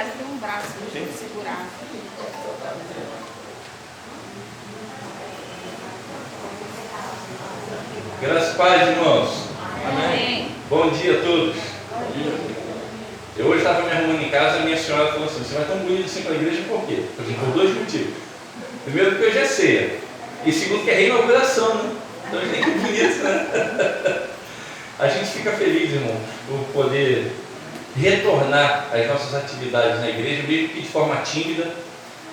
casa tem um braço para segurar. Graças a paz, irmãos. Amém. Bom dia a todos. Eu hoje estava me arrumando em casa e minha senhora falou assim: você vai tão bonito assim para a igreja por quê? Eu falei, por dois motivos. Primeiro, porque hoje é ceia. E segundo, que é reinauguração, né? Então a gente tem que bonito, né? A gente fica feliz, irmão, por poder retornar às nossas atividades na igreja, mesmo que de forma tímida,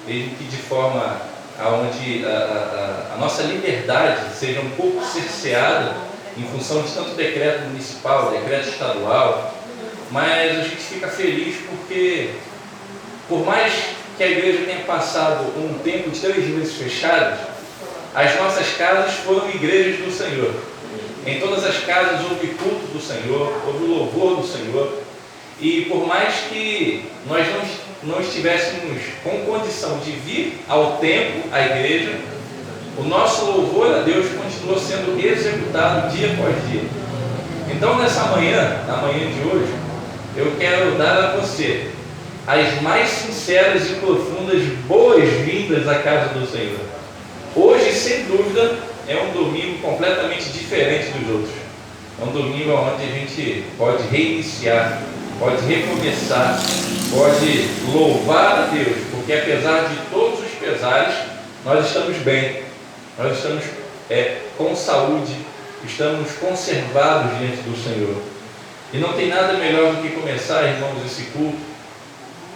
mesmo que de forma onde a nossa liberdade seja um pouco cerceada em função de tanto decreto municipal, decreto estadual, mas a gente fica feliz porque, por mais que a igreja tenha passado um tempo de 3 meses fechados, as nossas casas foram igrejas do Senhor. Em todas as casas houve culto do Senhor, houve louvor do Senhor, e por mais que nós não estivéssemos com condição de vir ao templo, à igreja, o nosso louvor a Deus continuou sendo executado dia após dia. Então, nessa manhã, na manhã de hoje, eu quero dar a você as mais sinceras e profundas boas-vindas à casa do Senhor. Hoje, sem dúvida, é um domingo completamente diferente dos outros. É um domingo onde a gente pode reiniciar, pode recomeçar, pode louvar a Deus, porque apesar de todos os pesares, nós estamos bem, nós estamos com saúde, estamos conservados diante do Senhor. E não tem nada melhor do que começar, irmãos, esse culto,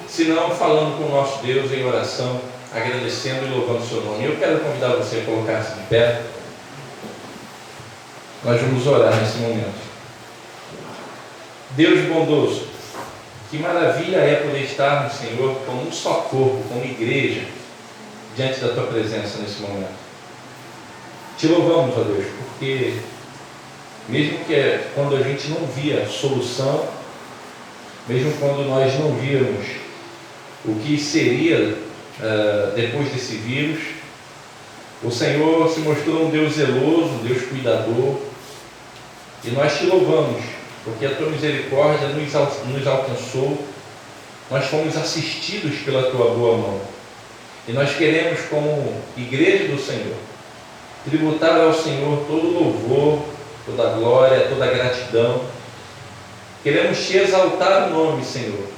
senão falando com o nosso Deus em oração, agradecendo e louvando o seu nome. Eu quero convidar você a colocar-se de pé. Nós vamos orar nesse momento. Deus bondoso, que maravilha é poder estar no Senhor como um só corpo, como igreja, diante da tua presença nesse momento. Te louvamos, ó Deus, porque mesmo que quando a gente não via solução, mesmo quando nós não víamos o que seria depois desse vírus, o Senhor se mostrou um Deus zeloso, um Deus cuidador, e nós te louvamos, porque a tua misericórdia nos alcançou, nós fomos assistidos pela tua boa mão, e nós queremos, como igreja do Senhor, tributar ao Senhor todo louvor, toda glória, toda gratidão. Queremos te exaltar o nome, Senhor,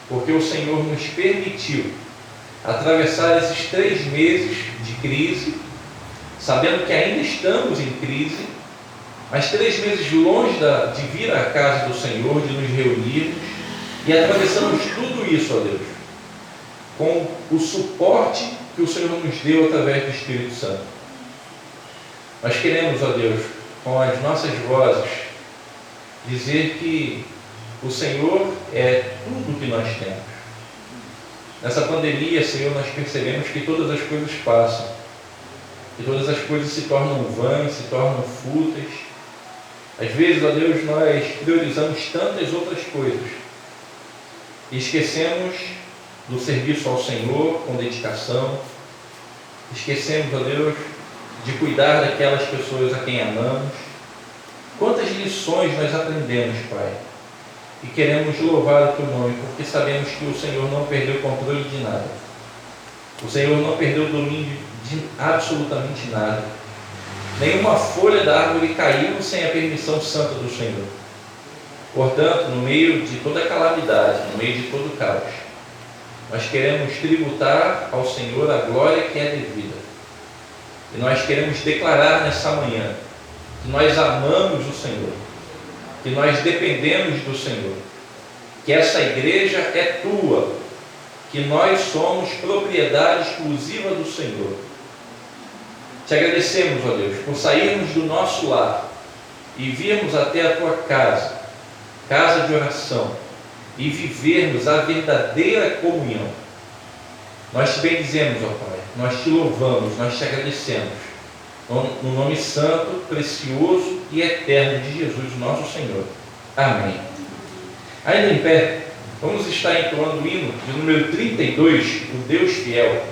porque o Senhor nos permitiu atravessar esses 3 meses de crise, sabendo que ainda estamos em crise, mas 3 meses longe de vir à casa do Senhor, de nos reunirmos, e atravessamos tudo isso, ó Deus, com o suporte que o Senhor nos deu através do Espírito Santo. Nós queremos, ó Deus, com as nossas vozes, dizer que o Senhor é tudo o que nós temos. Nessa pandemia, Senhor, nós percebemos que todas as coisas passam, que todas as coisas se tornam vãs, se tornam fúteis. Às vezes, ó Deus, nós priorizamos tantas outras coisas e esquecemos do serviço ao Senhor com dedicação, esquecemos, ó Deus, de cuidar daquelas pessoas a quem amamos. Quantas lições nós aprendemos, Pai, e queremos louvar o teu nome, porque sabemos que o Senhor não perdeu o controle de nada, o Senhor não perdeu o domínio de absolutamente nada. Nenhuma folha da árvore caiu sem a permissão santa do Senhor. Portanto, no meio de toda calamidade, no meio de todo caos, nós queremos tributar ao Senhor a glória que é devida. E nós queremos declarar nessa manhã que nós amamos o Senhor, que nós dependemos do Senhor, que essa igreja é tua, que nós somos propriedade exclusiva do Senhor. Te agradecemos, ó Deus, por sairmos do nosso lar e virmos até a tua casa, casa de oração, e vivermos a verdadeira comunhão. Nós te bendizemos, ó Pai, nós te louvamos, nós te agradecemos, no nome santo, precioso e eterno de Jesus, nosso Senhor. Amém. Ainda em pé, vamos estar entoando o hino de número 32, o Deus Fiel.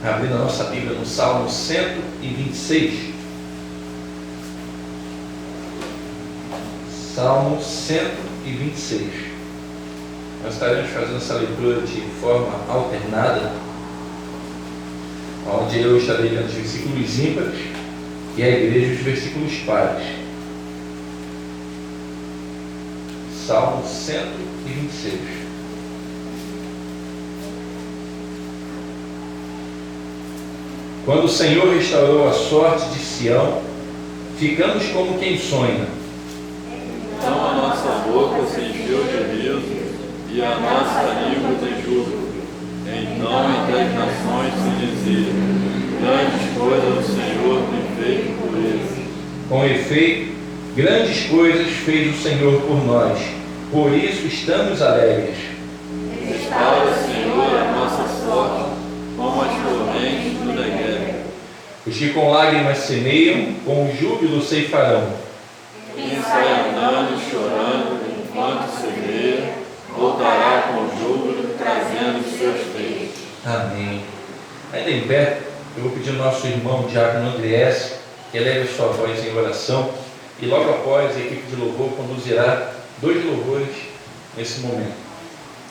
abrindo a nossa Bíblia no Salmo 126. Salmo 126. Nós estaremos fazendo essa leitura de forma alternada, onde eu estarei lendo os versículos ímpares e a igreja os versículos pares. Salmo 126. Quando o Senhor restaurou a sorte de Sião, ficamos como quem sonha. Então a nossa boca se encheu de riso e a nossa língua de júbilo. Então entre as nações se dizia: grandes coisas o Senhor tem feito por eles. Com efeito, grandes coisas fez o Senhor por nós, por isso estamos alegres. Restaura, Senhor, a nossa sorte, como as torrentes do Negueb. Os que com lágrimas semeiam, com júbilo ceifarão. Quem sai andando e chorando enquanto semeia, voltará com júbilo, trazendo os seus feitos. Amém. Ainda em pé, eu vou pedir ao nosso irmão Diácono Andriés que eleve sua voz em oração, e logo após a equipe de louvor conduzirá 2 louvores nesse momento.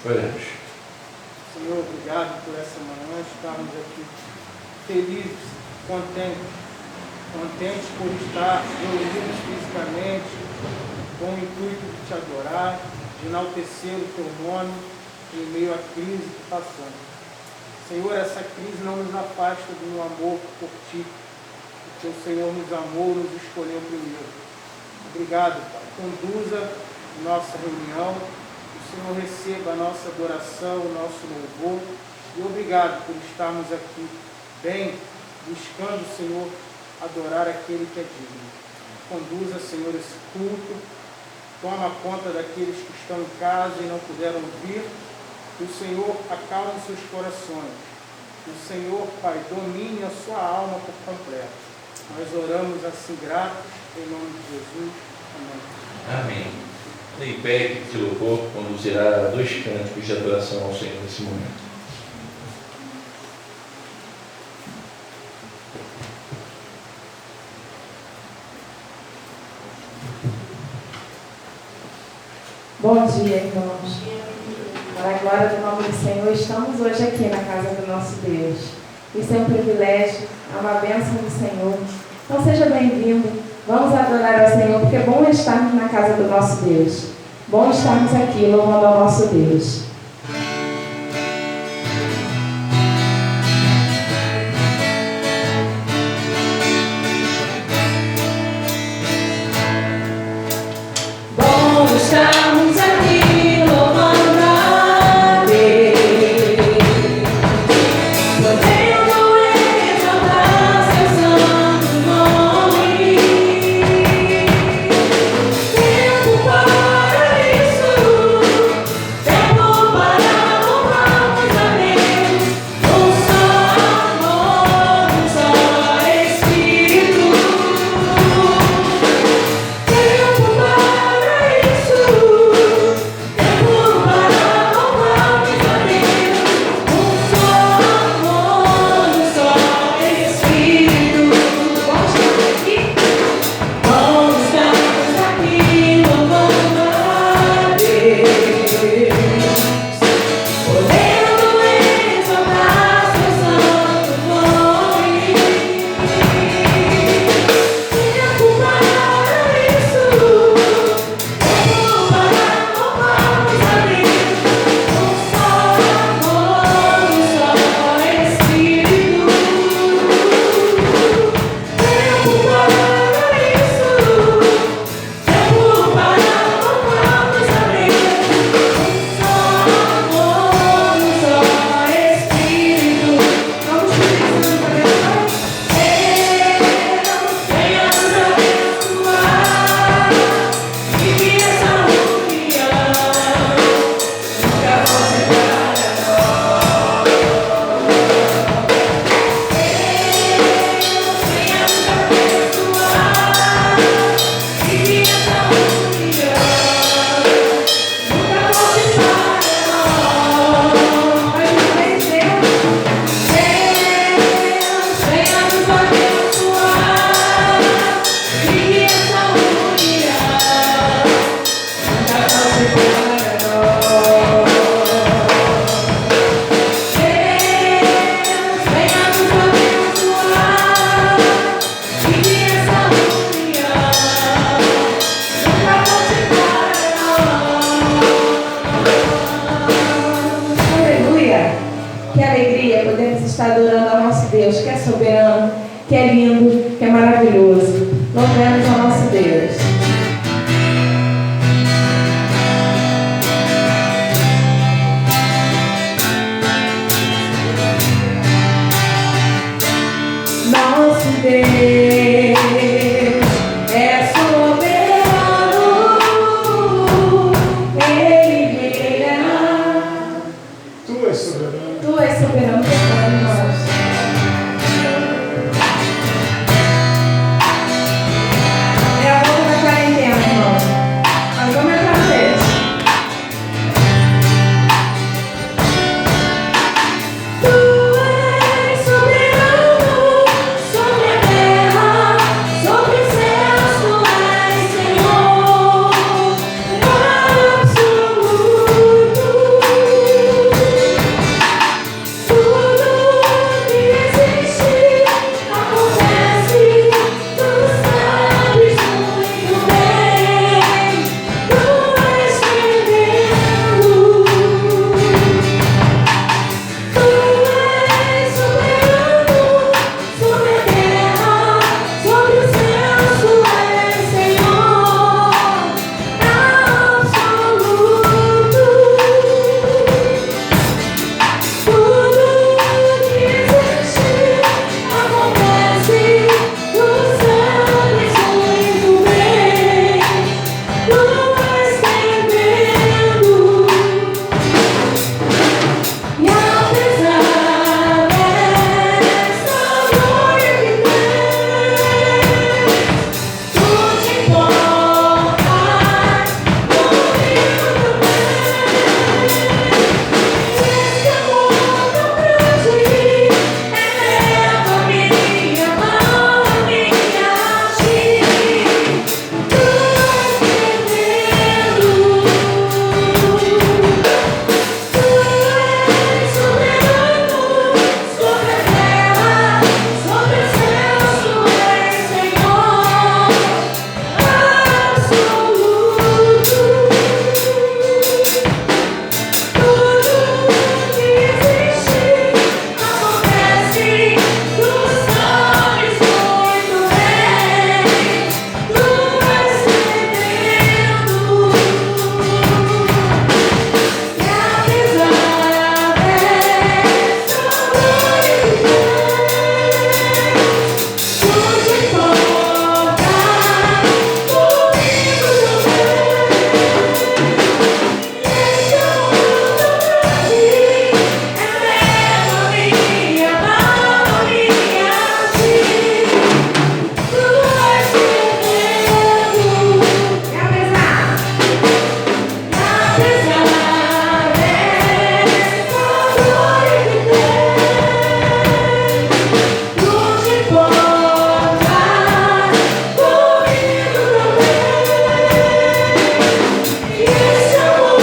Oremos. Senhor, obrigado por essa manhã, estarmos aqui felizes, contentes por estar reunidos fisicamente, com o intuito de te adorar, de enaltecer o teu nome em meio à crise que passamos. Senhor, essa crise não nos afasta do amor por ti, porque o Senhor nos amou, nos escolheu primeiro. Obrigado, Pai. Conduza nossa reunião, o Senhor receba a nossa adoração, o nosso louvor, e obrigado por estarmos aqui bem, buscando, Senhor, adorar aquele que é digno. Conduza, Senhor, esse culto, toma conta daqueles que estão em casa e não puderam vir, que o Senhor acalme seus corações, que o Senhor, Pai, domine a sua alma por completo. Nós oramos assim gratos, em nome de Jesus. Amém. Amém. Em pé, a equipe de louvor conduzirá 2 cânticos de adoração ao Senhor nesse momento. Bom dia, irmãos. Para a glória do nome do Senhor, estamos hoje aqui na casa do nosso Deus. Isso é um privilégio, é uma bênção do Senhor. Então seja bem-vindo. Vamos adorar ao Senhor, porque é bom estarmos na casa do nosso Deus. Bom estarmos aqui louvando ao nosso Deus. Estamos aqui louvando a Deus, podendo exaltar seu santo nome. Tempo para isso, tempo adorando ao nosso Deus, que é soberano, que é lindo, que é maravilhoso. Louvemos ao nosso Deus. Nosso Deus é soberano, Ele reinará. Tu és soberano. Tu és soberano, irmãos. É a volta da quarentena, irmãos. Mas vamos entrar no texto. Tu és soberano sobre a terra, sobre os céus, tu és Senhor, absoluto. Tudo que existe acontece, tu sabes muito bem, tu és tremendo. Tu és soberano sobre a terra, sobre os céus, tu és Senhor, absoluto. Tudo que existe acontece, tu sabes muito bem, tu és tremendo. E apesar dessa glória que tens, tu te importas comigo também. Esse amor tão grande eleva minha mão, minha ti. Tu és tremendo. Tu és soberano sobre a terra, sobre os céus, tu és Senhor, absoluto. Tudo que existe acontece, tu sabes muito bem, tu és tremendo. E apesar dessa glória que tens, tu te importas comigo também. Esse amor tão grande eleva minha mão, minha ti. Tu és tremendo. E apesar dessa glória que tens, tu te importas comigo também. E esse amor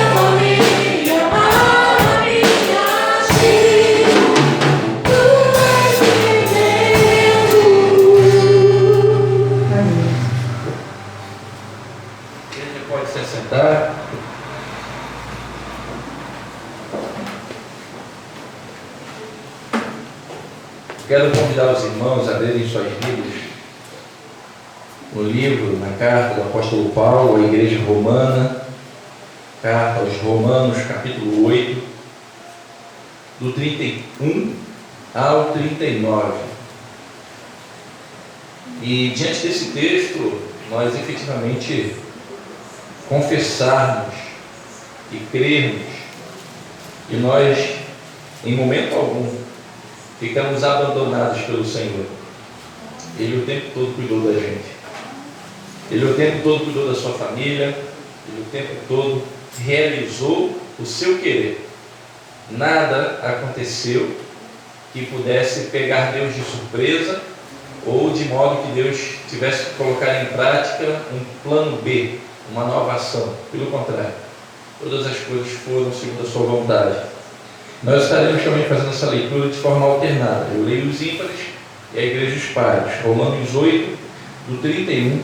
tão grande eleva minha mão, minha ti. Tu és tremendo. Amém. Você pode se assentar. Quero convidar os irmãos a lerem suas Bíblias no livro, na carta do apóstolo Paulo à igreja romana, carta aos Romanos, capítulo 8, do 31 ao 39. E diante desse texto, nós efetivamente confessarmos e crermos que nós, em momento algum, ficamos abandonados pelo Senhor. Ele o tempo todo cuidou da gente. Ele o tempo todo cuidou da sua família. Ele o tempo todo realizou o seu querer. Nada aconteceu que pudesse pegar Deus de surpresa ou de modo que Deus tivesse que colocar em prática um plano B, uma nova ação. Pelo contrário, todas as coisas foram segundo a sua vontade. Nós estaremos também fazendo essa leitura de forma alternada. Eu leio os ímpares e a igreja os pares. Romanos 8, do 31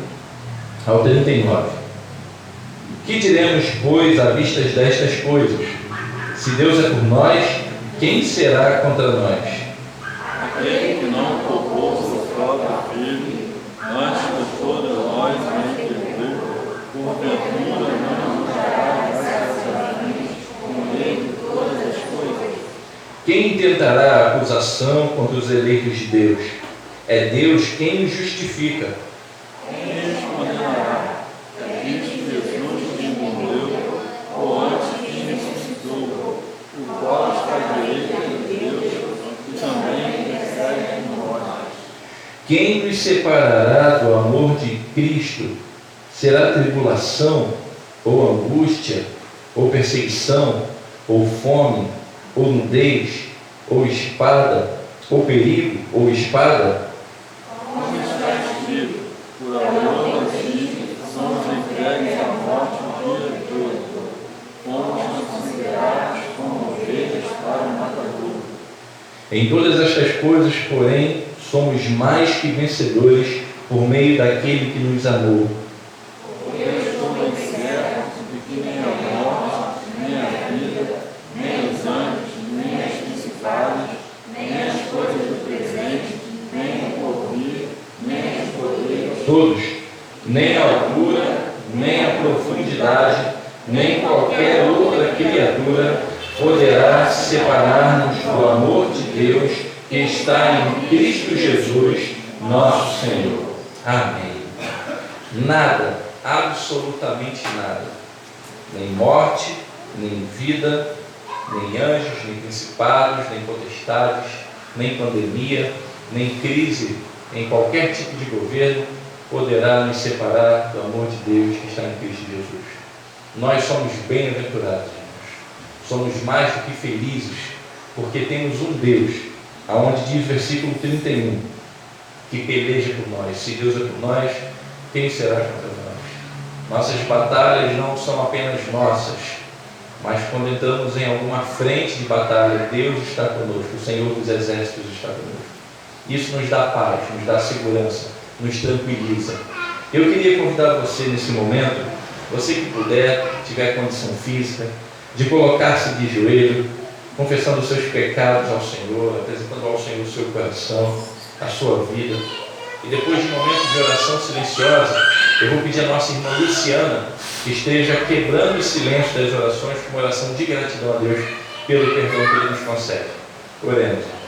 ao 39. Que diremos, pois, à vista destas coisas? Se Deus é por nós, quem será contra nós? Aquele que não poupou seu próprio filho, antes de todos nós me entregou, porventura não nos dará graciosamente com ele todas as coisas. Quem intentará acusação contra os eleitos de Deus? É Deus quem os justifica. Quem responderá? É Cristo Jesus que morreu, ou antes que ressuscitou, o qual está à direita de Deus e também intercede por nós. Quem nos separará do amor de Cristo? Será tribulação, ou angústia, ou perseguição, ou fome, ou nudez, ou espada, ou perigo, ou espada? Como está escrito, por amor a ti somos entregues à morte o dia todo, fomos considerados como ovelhas para o matador. Em todas estas coisas, porém, somos mais que vencedores por meio daquele que nos amou. Eu estou bem certo de que nem a morte, nem a vida, nem os anjos, nem as principados, nem as coisas do presente, nem o porvir, nem os poderes, Todos, nem a altura, nem a profundidade, nem qualquer outra criatura poderá separar-nos do amor de Deus que está em Cristo Jesus, nosso Senhor. Amém. Nada, absolutamente nada, nem morte, nem vida, nem anjos, nem principados, nem potestades, nem pandemia, nem crise em qualquer tipo de governo poderá nos separar do amor de Deus que está em Cristo Jesus. Nós somos bem-aventurados, irmãos. Somos mais do que felizes, porque temos um Deus, aonde diz o versículo 31, que peleja por nós. Se Deus é por nós, quem será contra nós? Nossas batalhas não são apenas nossas, mas quando entramos em alguma frente de batalha, Deus está conosco, o Senhor dos Exércitos está conosco. Isso nos dá paz, nos dá segurança, nos tranquiliza. Eu queria convidar você nesse momento, você que puder, tiver condição física, de colocar-se de joelho, confessando os seus pecados ao Senhor, apresentando ao Senhor o seu coração, a sua vida. E depois de um momento de oração silenciosa, eu vou pedir à nossa irmã Luciana que esteja quebrando o silêncio das orações com uma oração de gratidão a Deus pelo perdão que Ele nos concede. Oremos.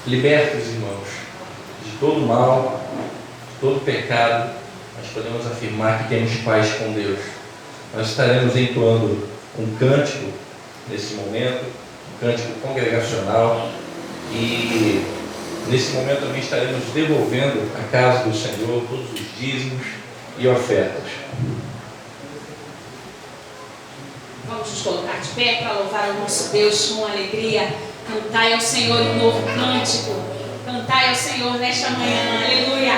Libertos, irmãos, de todo mal, de todo pecado, nós podemos afirmar que temos paz com Deus. Nós estaremos entoando um cântico nesse momento, um cântico congregacional, e nesse momento também estaremos devolvendo à casa do Senhor todos os dízimos e ofertas. Vamos nos colocar de pé para louvar o nosso Deus com alegria. Cantai ao Senhor um novo cântico. Cantai ao Senhor nesta manhã. Aleluia.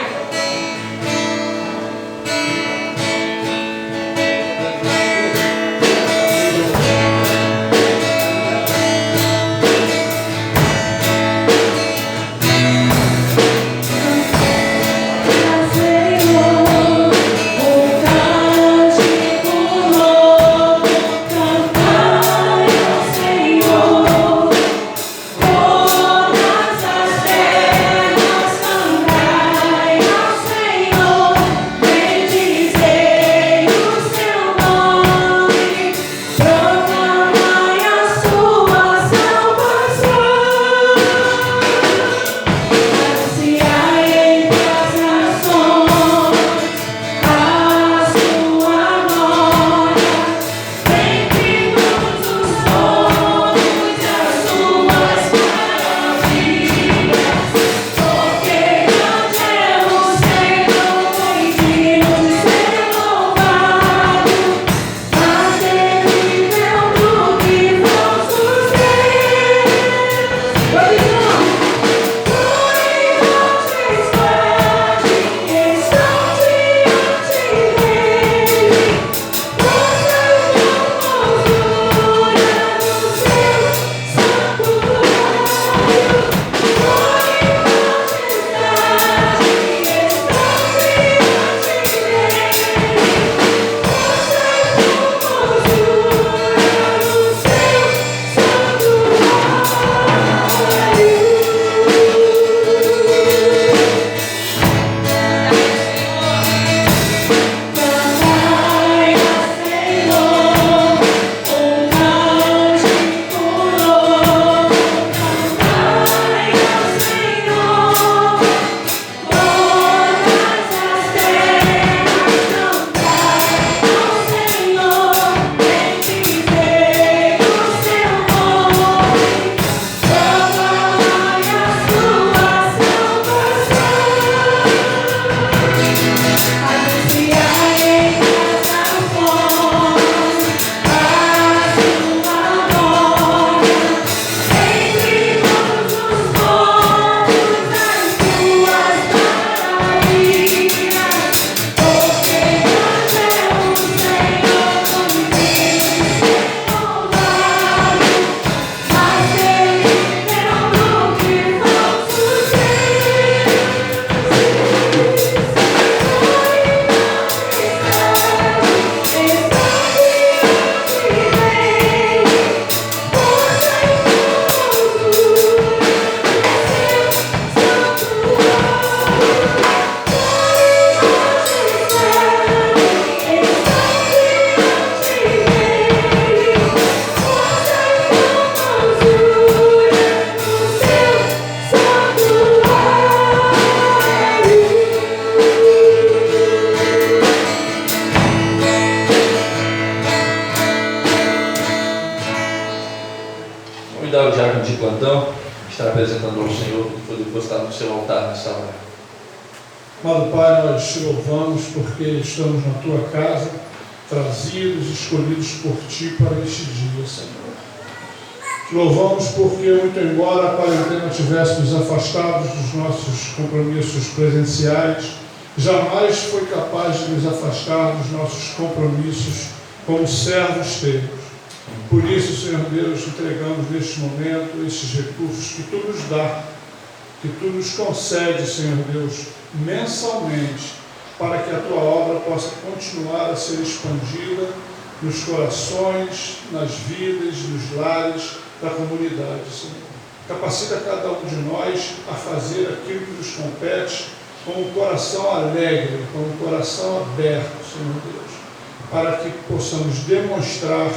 convidar o diácono de plantão a estar apresentando ao Senhor o que foi depositado no seu altar nessa hora. Amado Pai, nós te louvamos porque estamos na tua casa, trazidos, escolhidos por ti para este dia, Senhor. Te louvamos porque, muito embora a quarentena tivesse nos afastados dos nossos compromissos presenciais, jamais foi capaz de nos afastar dos nossos compromissos como servos teus. Por isso, Senhor Deus, entregamos neste momento esses recursos que tu nos dá, que tu nos concede, Senhor Deus, mensalmente, para que a tua obra possa continuar a ser expandida nos corações, nas vidas, nos lares da comunidade, Senhor. Capacita cada um de nós a fazer aquilo que nos compete com o coração alegre, com o coração aberto, Senhor Deus, para que possamos demonstrar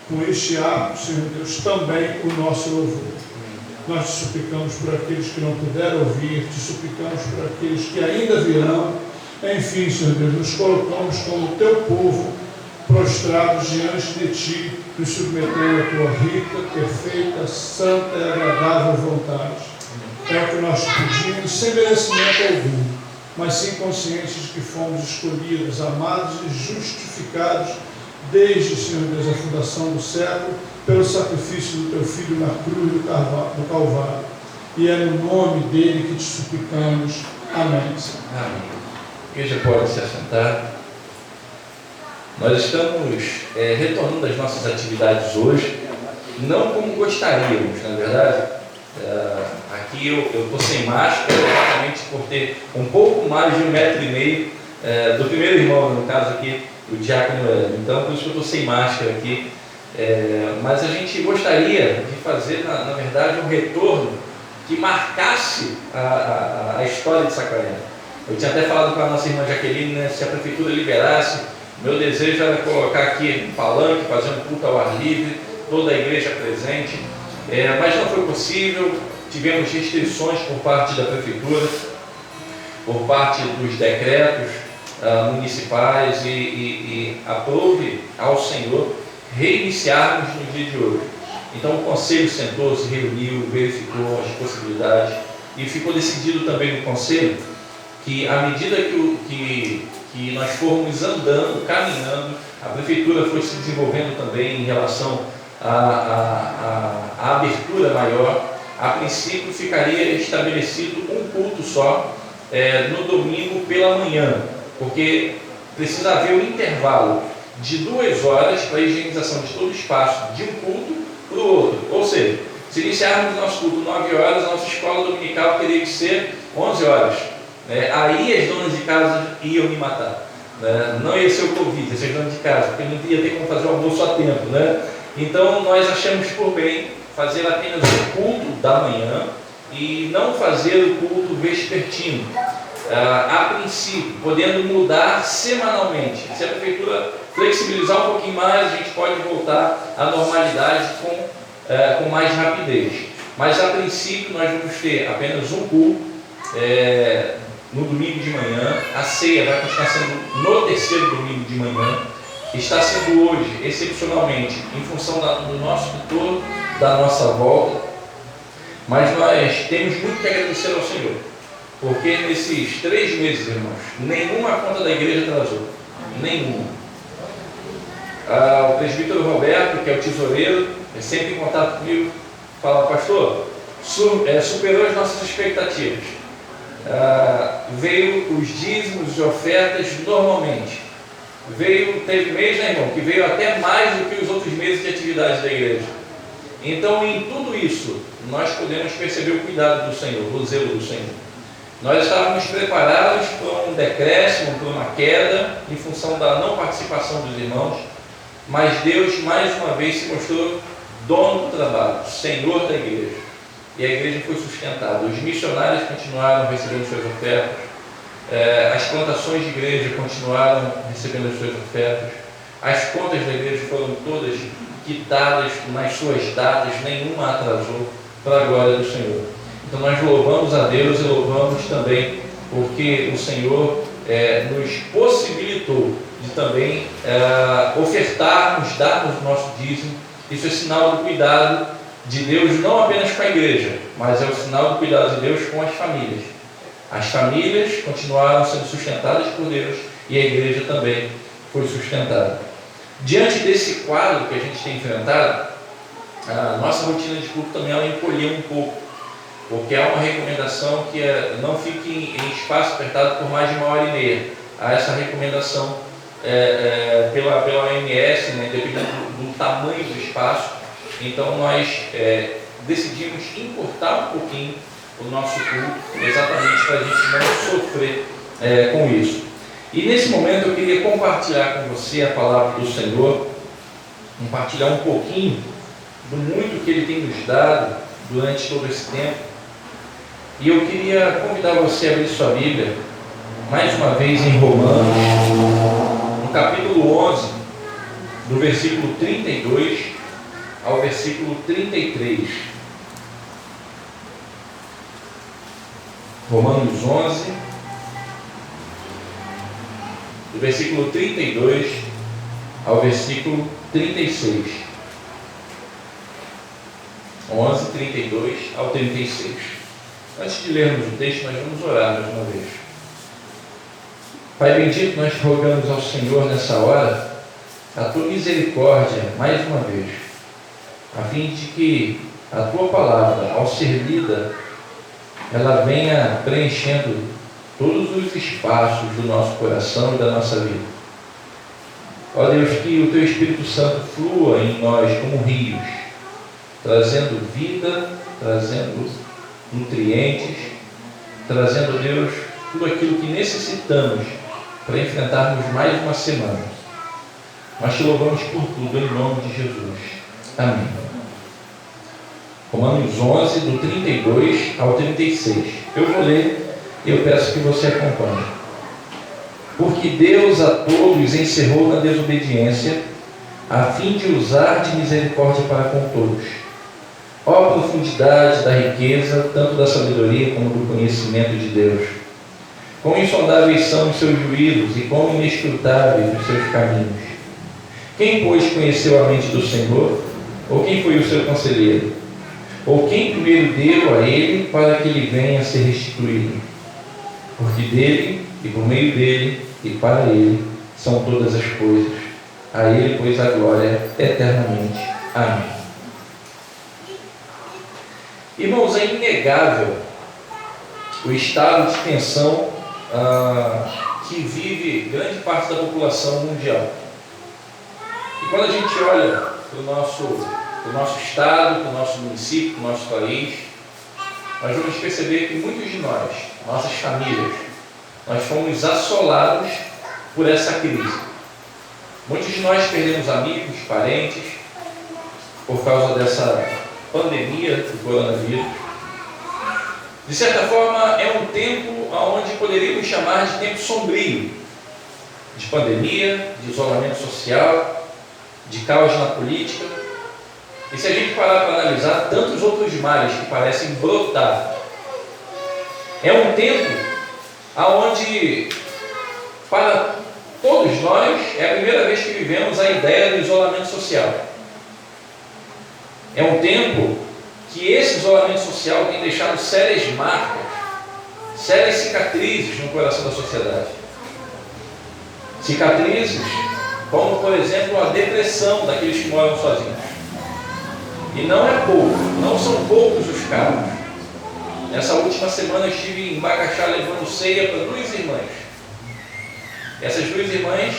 com este ato, Senhor Deus, também o nosso louvor. Nós te suplicamos por aqueles que não puderam ouvir, te suplicamos por aqueles que ainda virão. Enfim, Senhor Deus, nos colocamos como teu povo, prostrados diante de ti, nos submetendo à tua rica, perfeita, santa e agradável vontade. É o que nós pedimos, sem merecimento algum, mas sim conscientes de que fomos escolhidos, amados e justificados desde, Senhor Deus, a fundação do século, pelo sacrifício do teu Filho na cruz do Calvário. E é no nome dele que te suplicamos. Amém, Senhor. Amém. A igreja pode se assentar. Nós estamos retornando às nossas atividades hoje, não como gostaríamos, na verdade. Aqui eu estou sem máscara, exatamente por ter um pouco mais de 1,5 metro do primeiro irmão, no caso aqui, o diácono Hélio. Então, por isso que eu estou sem máscara aqui. Mas a gente gostaria de fazer, na verdade, um retorno que marcasse a história de Saquarema. Eu tinha até falado para a nossa irmã Jaqueline, né, se a prefeitura liberasse, meu desejo era colocar aqui um palanque, fazer um culto ao ar livre, toda a igreja presente, mas não foi possível. Tivemos restrições por parte da prefeitura, por parte dos decretos municipais e aprove ao Senhor reiniciarmos no dia de hoje. Então o conselho sentou, se reuniu, verificou as possibilidades e ficou decidido também no conselho que à medida que nós formos andando, caminhando, a prefeitura foi se desenvolvendo também em relação à abertura maior. A princípio ficaria estabelecido um culto só no domingo pela manhã, porque precisa haver um intervalo de 2 horas para a higienização de todo o espaço de um culto para o outro. Ou seja, se iniciarmos o nosso culto 9 horas, a nossa escola dominical teria que ser 11 horas. Aí as donas de casa iam me matar. Não ia ser o Covid, ia ser as donas de casa, porque não ia ter como fazer o almoço a tempo. Então nós achamos por bem fazer apenas o culto da manhã e não fazer o culto vespertino. A princípio, podendo mudar semanalmente. Se a prefeitura flexibilizar um pouquinho mais, a gente pode voltar à normalidade com mais rapidez. Mas a princípio nós vamos ter apenas um culto no domingo de manhã. A ceia vai continuar sendo no terceiro domingo de manhã. Está sendo hoje, excepcionalmente, em função do nosso retorno, da nossa volta. Mas nós temos muito que agradecer ao Senhor, porque nesses 3 meses, irmãos, nenhuma conta da igreja atrasou. Nenhuma. O presbítero Roberto, que é o tesoureiro, é sempre em contato comigo, fala: pastor, superou as nossas expectativas. Veio os dízimos e ofertas normalmente. Teve mês, né, irmão, que veio até mais do que os outros meses de atividade da igreja. Então, em tudo isso, nós podemos perceber o cuidado do Senhor, o zelo do Senhor. Nós estávamos preparados para um decréscimo, para uma queda, em função da não participação dos irmãos, mas Deus, mais uma vez, se mostrou dono do trabalho, Senhor da igreja. E a igreja foi sustentada. Os missionários continuaram recebendo suas ofertas, as plantações de igreja continuaram recebendo as suas ofertas, as contas da igreja foram todas quitadas nas suas datas, nenhuma atrasou, para a glória do Senhor. Então nós louvamos a Deus e louvamos também porque o Senhor nos possibilitou de também ofertarmos, darmos o nosso dízimo. Isso é sinal do cuidado de Deus não apenas com a igreja, mas é o sinal do cuidado de Deus com as famílias. As famílias continuaram sendo sustentadas por Deus e a igreja também foi sustentada. Diante desse quadro que a gente tem enfrentado, a nossa rotina de culto também ela encolheu um pouco, porque há uma recomendação que não fique em espaço apertado por mais de 1h30. Há essa recomendação pela OMS, né, dependendo do tamanho do espaço. Então nós decidimos encurtar um pouquinho o nosso culto, exatamente para a gente não sofrer com isso. E nesse momento eu queria compartilhar com você a palavra do Senhor, compartilhar um pouquinho do muito que Ele tem nos dado durante todo esse tempo. E eu queria convidar você a abrir sua Bíblia, mais uma vez em Romanos, no capítulo 11, do versículo 32 ao versículo 33. Romanos 11, do versículo 32 ao versículo 36. 11, 32 ao 36. Antes de lermos o texto, nós vamos orar mais uma vez. Pai bendito, nós rogamos ao Senhor nessa hora a Tua misericórdia mais uma vez, a fim de que a Tua palavra, ao ser lida, ela venha preenchendo todos os espaços do nosso coração e da nossa vida. Ó Deus, que o Teu Espírito Santo flua em nós como rios, trazendo vida, trazendo nutrientes, trazendo, Deus, tudo aquilo que necessitamos para enfrentarmos mais uma semana. Nós te louvamos por tudo, em nome de Jesus. Amém. Romanos 11, do 32 ao 36. Eu vou ler e eu peço que você acompanhe. Porque Deus a todos encerrou na desobediência, a fim de usar de misericórdia para com todos. Ó profundidade da riqueza, tanto da sabedoria como do conhecimento de Deus. Quão insondáveis são os seus juízos e quão inescrutáveis os seus caminhos. Quem, pois, conheceu a mente do Senhor? Ou quem foi o seu conselheiro? Ou quem primeiro deu a ele para que ele venha a ser restituído? Porque dele, e por meio dele, e para ele, são todas as coisas. A ele, pois, a glória eternamente. Amém. Irmãos, é inegável o estado de tensão que vive grande parte da população mundial. E quando a gente olha para o nosso estado, para o nosso município, para o nosso país, nós vamos perceber que muitos de nós, nossas famílias, nós fomos assolados por essa crise. Muitos de nós perdemos amigos, parentes, por causa dessa pandemia do coronavírus. De certa forma, é um tempo onde poderíamos chamar de tempo sombrio, de pandemia, de isolamento social, de caos na política. E se a gente parar para analisar tantos outros males que parecem brotar, é um tempo onde, para todos nós, é a primeira vez que vivemos a ideia do isolamento social. É um tempo que esse isolamento social tem deixado sérias marcas, sérias cicatrizes no coração da sociedade. Cicatrizes como, por exemplo, a depressão daqueles que moram sozinhos. E não é pouco, não são poucos os casos. Nessa última semana eu estive em Macaxá levando ceia para 2 irmãs. Essas 2 irmãs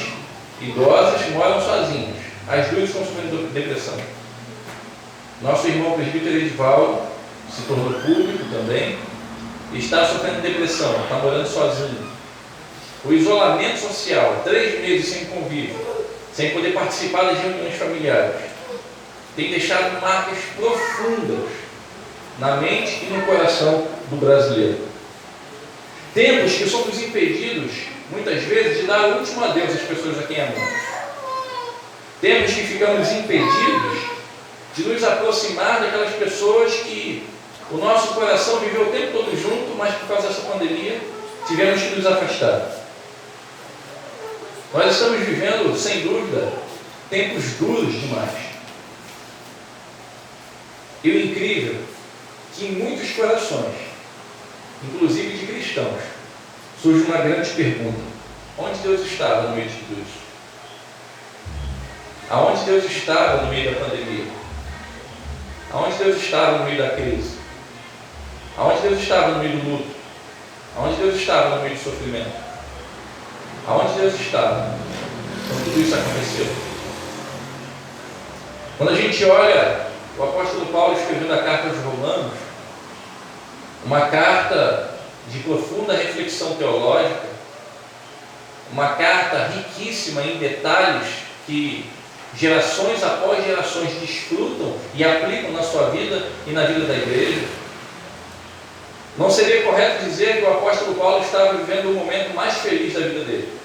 idosas moram sozinhas. As 2 estão sofrendo depressão. Nosso irmão presbítero Edivaldo se tornou público também e está sofrendo depressão, está morando sozinho. O isolamento social, 3 meses sem convívio, sem poder participar das reuniões familiares, tem deixado marcas profundas na mente e no coração do brasileiro. Tempos que somos impedidos, muitas vezes, de dar o último adeus às pessoas a quem amamos. Tempos que ficamos impedidos de nos aproximar daquelas pessoas que o nosso coração viveu o tempo todo junto, mas por causa dessa pandemia tivemos que nos afastar. Nós estamos vivendo, sem dúvida, tempos duros demais. E o incrível é que em muitos corações, inclusive de cristãos, surge uma grande pergunta: onde Deus estava no meio de tudo isso? Aonde Deus estava no meio da pandemia? Aonde Deus estava no meio da crise? Aonde Deus estava no meio do luto? Aonde Deus estava no meio do sofrimento? Aonde Deus estava quando tudo isso aconteceu? Quando a gente olha o apóstolo Paulo escrevendo a carta aos Romanos, uma carta de profunda reflexão teológica, uma carta riquíssima em detalhes que gerações após gerações desfrutam e aplicam na sua vida e na vida da igreja. Não seria correto dizer que o apóstolo Paulo estava vivendo o momento mais feliz da vida dele.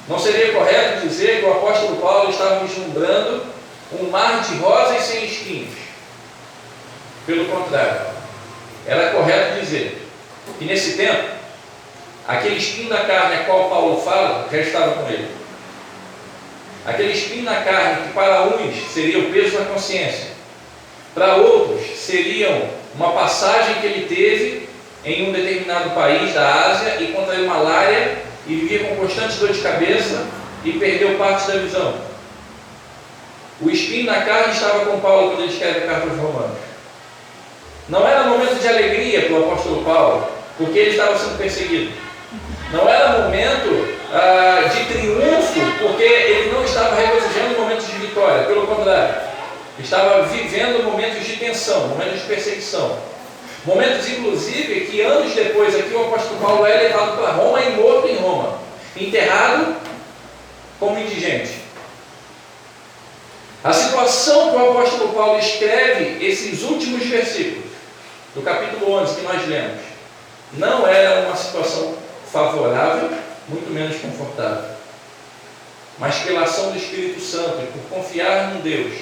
Não seria correto dizer que o apóstolo Paulo estava vislumbrando um mar de rosas sem espinhos. Pelo contrário, era correto dizer que nesse tempo, aquele espinho na carne a qual Paulo fala, já estava com ele. Aquele espinho na carne que para uns seria o peso da consciência, para outros seriam uma passagem que ele teve em um determinado país da Ásia e contraiu malária e vivia com constante dor de cabeça e perdeu parte da visão. O espinho na carne estava com Paulo quando ele escreve a carta aos Romanos. Não era momento de alegria para o apóstolo Paulo, porque ele estava sendo perseguido. Não era momento de triunfo, porque ele não estava regozijando momentos de vitória. Pelo contrário, estava vivendo momentos de tensão, momentos de perseguição. Momentos, inclusive, que anos depois aqui o apóstolo Paulo é levado para Roma e morto em Roma, enterrado como indigente. A situação que o apóstolo Paulo escreve esses últimos versículos do capítulo 11 que nós lemos, não era uma situação favorável, muito menos confortável. Mas pela ação do Espírito Santo e por confiar num Deus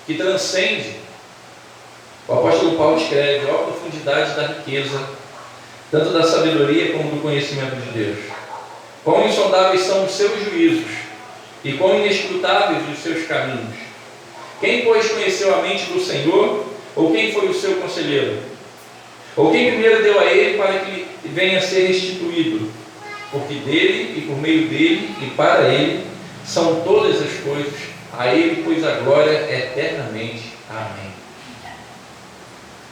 que transcende, o apóstolo Paulo escreve: ó, a profundidade da riqueza, tanto da sabedoria como do conhecimento de Deus. Quão insondáveis são os seus juízos e quão inescrutáveis os seus caminhos. Quem, pois, conheceu a mente do Senhor? Ou quem foi o seu conselheiro? Ou quem primeiro deu a ele para que venha a ser restituído? Porque dele e por meio dele e para ele são todas as coisas, a ele, pois, a glória eternamente. Amém.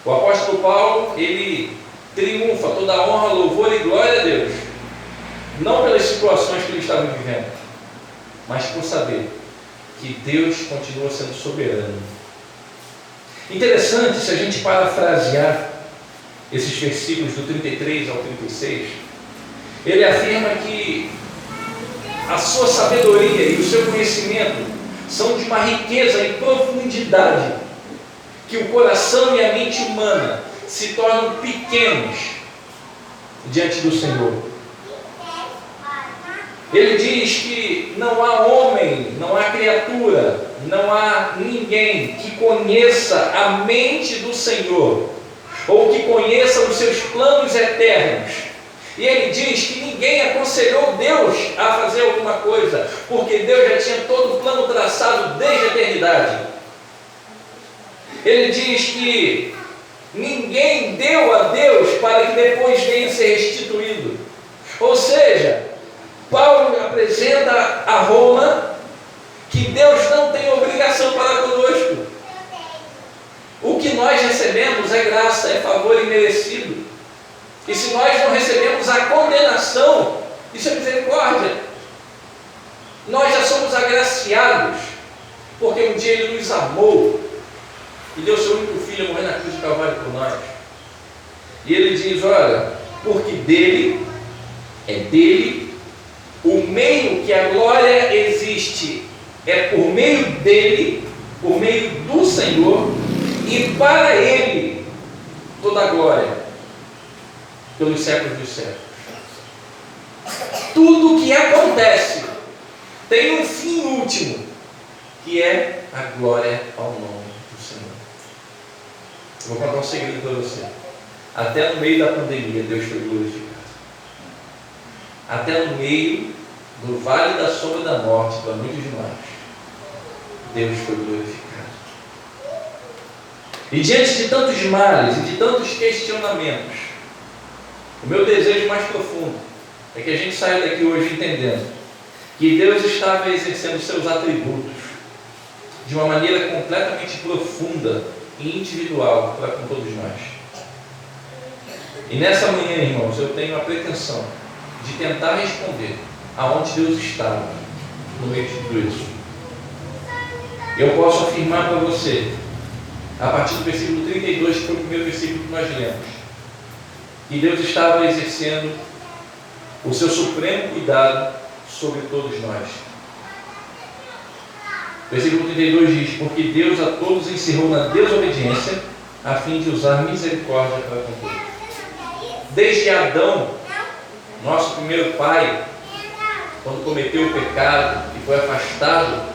O apóstolo Paulo, ele triunfa, toda a honra, louvor e glória a Deus, não pelas situações que ele estava vivendo, mas por saber que Deus continua sendo soberano. Interessante, se a gente parafrasear esses versículos do 33 ao 36, ele afirma que a sua sabedoria e o seu conhecimento são de uma riqueza e profundidade que o coração e a mente humana se tornam pequenos diante do Senhor. Ele diz que não há homem, não há criatura, não há ninguém que conheça a mente do Senhor, ou que conheça os seus planos eternos. E ele diz que ninguém aconselhou Deus a fazer alguma coisa, porque Deus já tinha todo o plano traçado desde a eternidade. Ele diz que ninguém deu a Deus para que depois venha a ser restituído. Ou seja, Paulo apresenta a Roma que Deus não tem obrigação para conosco. O que nós recebemos é graça, é favor imerecido. E se nós não recebemos a condenação, isso é misericórdia. Nós já somos agraciados, porque um dia Ele nos amou e deu seu único filho a morrer na cruz do Calvário por nós. E Ele diz: olha, porque dele, é dele, o meio que a glória existe é por meio dele, por meio do Senhor, e para Ele toda a glória, pelos séculos dos séculos. Tudo o que acontece tem um fim último, que é a glória ao nome do Senhor. Eu vou contar um segredo para você. Até no meio da pandemia, Deus foi glorificado. Até no meio do vale da sombra da morte, para muitos de nós, Deus foi glorificado. E diante de tantos males e de tantos questionamentos, o meu desejo mais profundo é que a gente saia daqui hoje entendendo que Deus estava exercendo seus atributos de uma maneira completamente profunda e individual para com todos nós. E nessa manhã, irmãos, eu tenho a pretensão de tentar responder aonde Deus estava no meio de tudo isso. Eu posso afirmar para você, a partir do versículo 32, que foi o primeiro versículo que nós lemos, que Deus estava exercendo o seu supremo cuidado sobre todos nós. Versículo 32 diz: porque Deus a todos encerrou na desobediência, a fim de usar misericórdia para com todos. Desde Adão, nosso primeiro pai, quando cometeu o pecado e foi afastado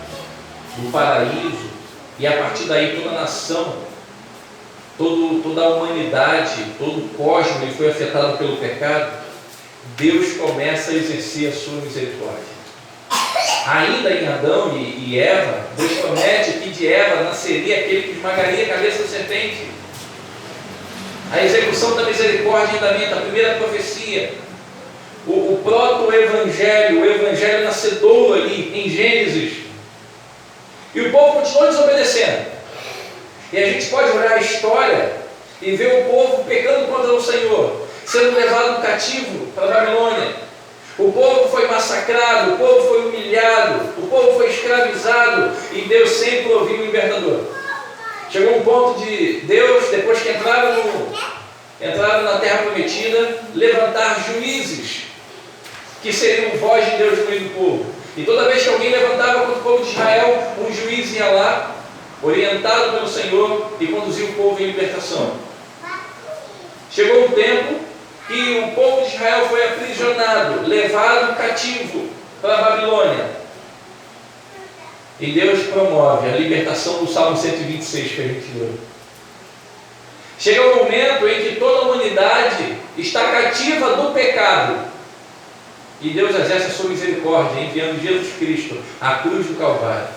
do paraíso, e a partir daí toda a nação, toda a humanidade, todo o cosmos ele foi afetado pelo pecado, Deus começa a exercer a sua misericórdia. Ainda em Adão e Eva, Deus promete que de Eva nasceria aquele que esmagaria a cabeça da serpente. A execução da misericórdia em andamento, a primeira profecia, o proto-evangelho, o evangelho nascedouro ali em Gênesis. E o povo continuou desobedecendo. E a gente pode olhar a história e ver o povo pecando contra o Senhor, sendo levado cativo para a Babilônia. O povo foi massacrado, o povo foi humilhado, o povo foi escravizado, e Deus sempre provia um libertador. Chegou um ponto de Deus, depois que entraram na terra prometida, levantar juízes que seriam voz de Deus no meio do povo. E toda vez que alguém levantava contra o povo de Israel, um juiz ia lá, orientado pelo Senhor, e conduzia o povo em libertação. Chegou um tempo que o povo de Israel foi aprisionado, levado cativo para a Babilônia. E Deus promove a libertação do Salmo 126 que a gente leu. Chega um momento em que toda a humanidade está cativa do pecado. E Deus exerce a sua misericórdia, enviando Jesus Cristo à cruz do Calvário,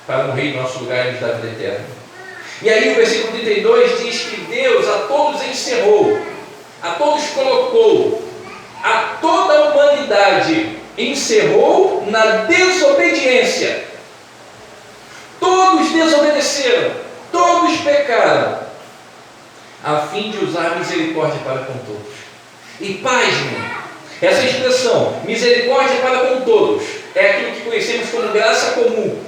para morrer em nosso lugar e nos dar vida eterna. E aí o versículo 32 diz que Deus a todos encerrou, a todos colocou, a toda a humanidade encerrou na desobediência. Todos desobedeceram, todos pecaram, a fim de usar misericórdia para com todos. E pasmem, essa expressão, misericórdia para com todos, é aquilo que conhecemos como graça comum.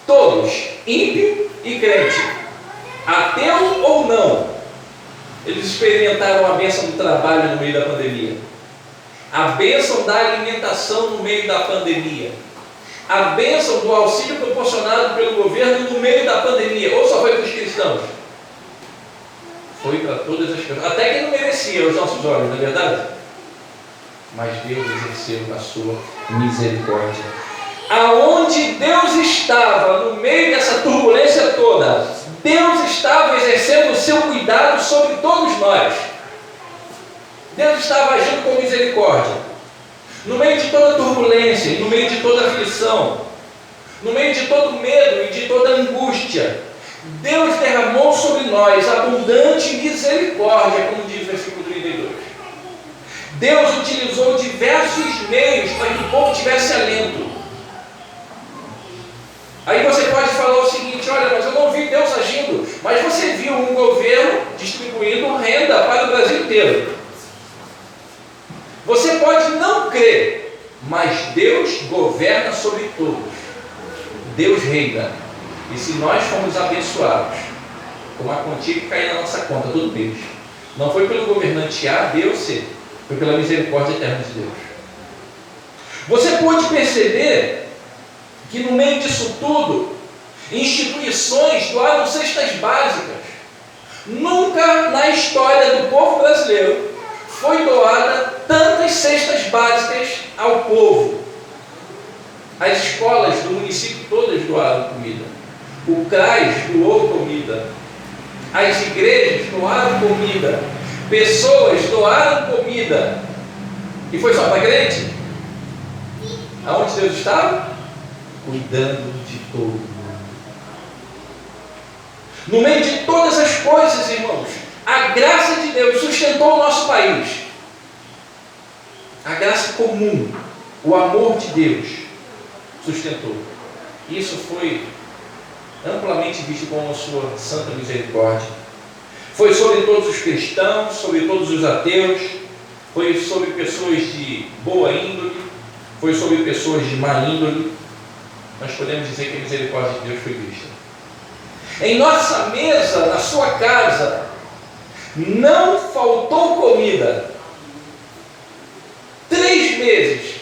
Todos, ímpio e crente, ateu ou não, eles experimentaram a bênção do trabalho no meio da pandemia, a bênção da alimentação no meio da pandemia, a bênção do auxílio proporcionado pelo governo no meio da pandemia. Ou só foi para os cristãos? Foi para todas as pessoas, até quem não merecia aos nossos olhos, não é verdade? Mas Deus exerceu a sua misericórdia. Aonde Deus estava no meio dessa turbulência toda, Deus estava exercendo o seu cuidado sobre todos nós. Deus estava agindo com misericórdia. No meio de toda turbulência, no meio de toda aflição, no meio de todo medo e de toda angústia, Deus derramou sobre nós abundante misericórdia, como diz o versículo 32. Deus utilizou diversos meios para que o povo tivesse alento. Aí você pode falar o seguinte: olha, mas eu não vi Deus agindo. Mas você viu um governo distribuindo renda para o Brasil inteiro. Você pode não crer, mas Deus governa sobre todos. Deus reina. E se nós fomos abençoados com a quantia que caiu na nossa conta todo mês, não foi pelo governante A, B ou C, foi pela misericórdia eterna de Deus. Você pode perceber que no meio disso tudo, instituições doaram cestas básicas. Nunca na história do povo brasileiro foi doada tantas cestas básicas ao povo. As escolas do município todas doaram comida. O CRAS doou comida. As igrejas doaram comida. Pessoas doaram comida. E foi só para crente? Aonde Deus estava? Cuidando de todo mundo. No meio de todas as coisas, irmãos, a graça de Deus sustentou o nosso país. A graça comum, o amor de Deus sustentou. Isso foi amplamente visto como a sua santa misericórdia. Foi sobre todos os cristãos, sobre todos os ateus, foi sobre pessoas de boa índole, foi sobre pessoas de má índole. Nós podemos dizer que a misericórdia de Deus foi vista. Em nossa mesa, na sua casa, não faltou comida. 3 meses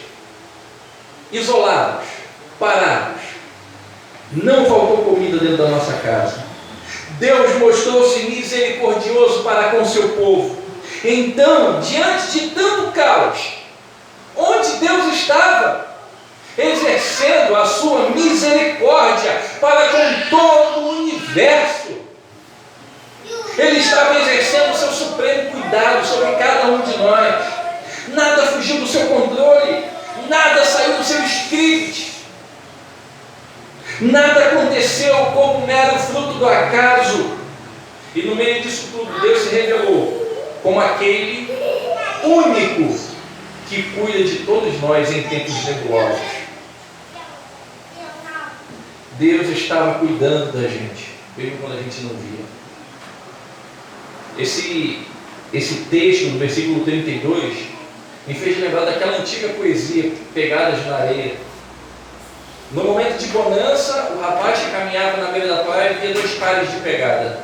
isolados, parados, não faltou comida dentro da nossa casa. Deus mostrou-se misericordioso para com seu povo. Então, diante de tanto caos, onde Deus estava? Exercendo a sua misericórdia para com todo o universo. Ele estava exercendo o seu supremo cuidado sobre cada um de nós. Nada fugiu do seu controle, nada saiu do seu script, nada aconteceu como mero fruto do acaso. E no meio disso tudo, Deus se revelou como aquele único que cuida de todos nós em tempos nebulosos. Deus estava cuidando da gente, mesmo quando a gente não via. Esse texto, no versículo 32, me fez lembrar daquela antiga poesia, Pegadas na Areia. No momento de bonança, o rapaz que caminhava na beira da praia via 2 pares de pegada.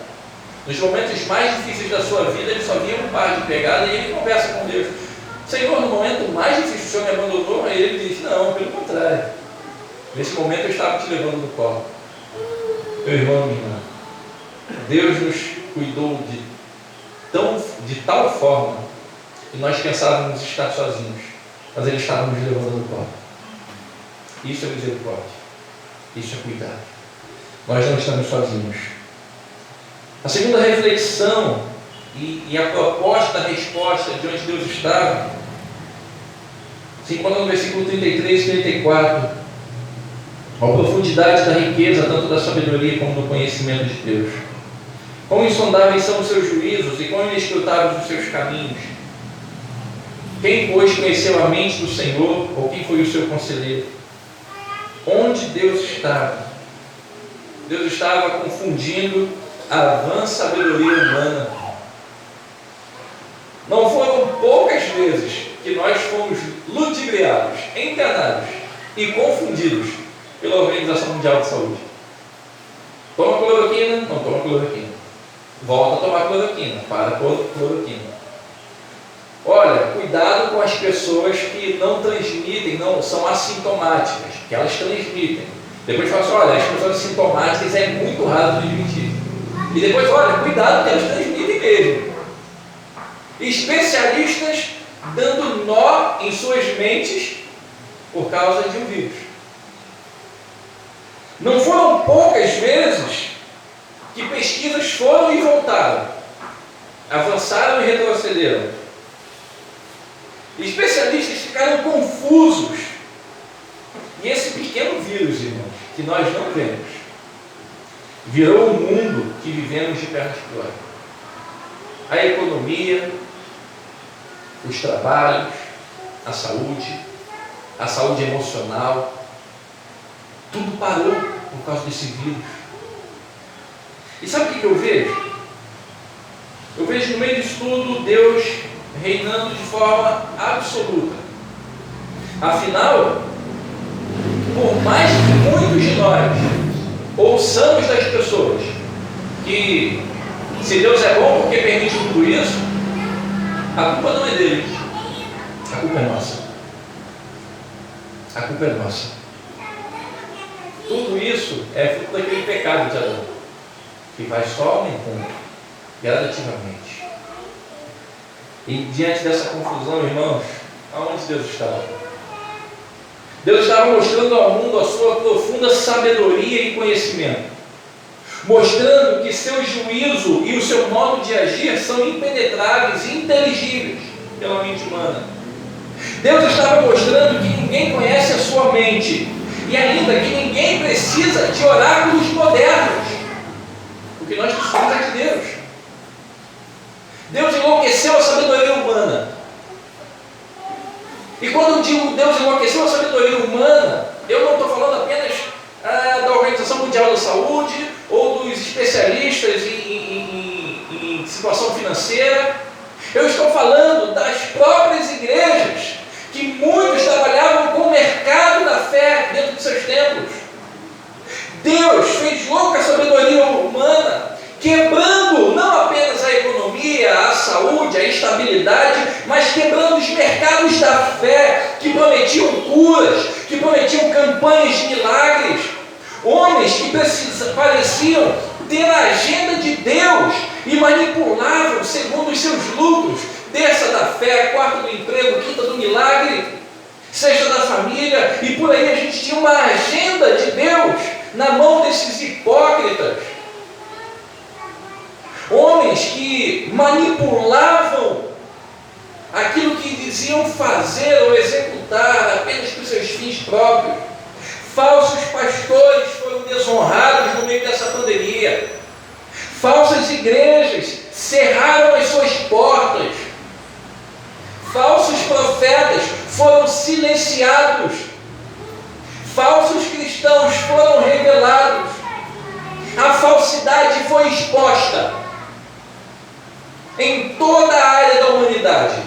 Nos momentos mais difíceis da sua vida, ele só via um par de pegada e ele conversa com Deus. Senhor, no momento mais difícil o Senhor me abandonou? Aí ele diz, não, pelo contrário. Nesse momento eu estava te levando no colo. Meu irmão, minha irmã, Deus nos cuidou de tal forma que nós pensávamos estar sozinhos, mas Ele estava nos levando no colo. Isso é misericórdia, isso é cuidado. Nós não estamos sozinhos. A segunda reflexão e a proposta da resposta de onde Deus estava se encontra no versículo 33 e 34. A profundidade da riqueza, tanto da sabedoria como do conhecimento de Deus. Quão insondáveis são os seus juízos e quão inescrutáveis os seus caminhos. Quem, pois, conheceu a mente do Senhor, ou quem foi o seu conselheiro? Onde Deus estava? Deus estava confundindo a vã sabedoria humana. Não foram poucas vezes que nós fomos ludibriados, enganados e confundidos pela Organização Mundial de Saúde. Toma cloroquina, não toma cloroquina. Volta a tomar cloroquina, para com cloroquina. Olha, cuidado com as pessoas que não transmitem, não são assintomáticas, que elas transmitem. Depois fala assim, olha, as pessoas assintomáticas é muito raro transmitir. E depois, olha, cuidado que elas transmitem mesmo. Especialistas dando nó em suas mentes por causa de um vírus. Não foram poucas vezes que pesquisas foram e voltaram, avançaram e retrocederam. Especialistas ficaram confusos. E esse pequeno vírus, irmãos, que nós não vemos, virou o mundo que vivemos de pernas para o ar. A economia, os trabalhos, a saúde emocional, tudo parou por causa desse vírus. E sabe o que eu vejo? Eu vejo no meio disso tudo Deus reinando de forma absoluta. Afinal, por mais que muitos de nós ouçamos das pessoas que se Deus é bom porque permite tudo isso, a culpa não é dele, a culpa é nossa. A culpa é nossa. Tudo isso é fruto daquele pecado de Adão, que vai só aumentando gradativamente. E diante dessa confusão, irmãos, aonde Deus estava? Deus estava mostrando ao mundo a sua profunda sabedoria e conhecimento, mostrando que seu juízo e o seu modo de agir são impenetráveis e inteligíveis pela mente humana. Deus estava mostrando que ninguém conhece a sua mente e ainda que ninguém precisa de oráculos modernos. O que nós digo Deus enlouqueceu a sabedoria humana, eu não estou falando apenas da Organização Mundial da Saúde ou dos especialistas em situação financeira. Eu estou falando das próprias igrejas, que muitos trabalhavam com o mercado da fé dentro dos seus templos. Deus fez louca a sabedoria humana, quebrando não apenas a economia, a saúde, a estabilidade, mas quebrando os mercados da fé, que prometiam curas, que prometiam campanhas de milagres. Homens que pareciam ter a agenda de Deus e manipulavam segundo os seus lucros, terça da fé, quarta do emprego, quinta do milagre, sexta da família, e por aí a gente tinha uma agenda de Deus na mão desses hipócritas. Homens que manipulavam aquilo que diziam fazer ou executar apenas para os seus fins próprios. Falsos pastores foram desonrados no meio dessa pandemia. Falsas igrejas cerraram as suas portas. Falsos profetas foram silenciados. Falsos cristãos foram revelados. A falsidade foi exposta em toda a área da humanidade,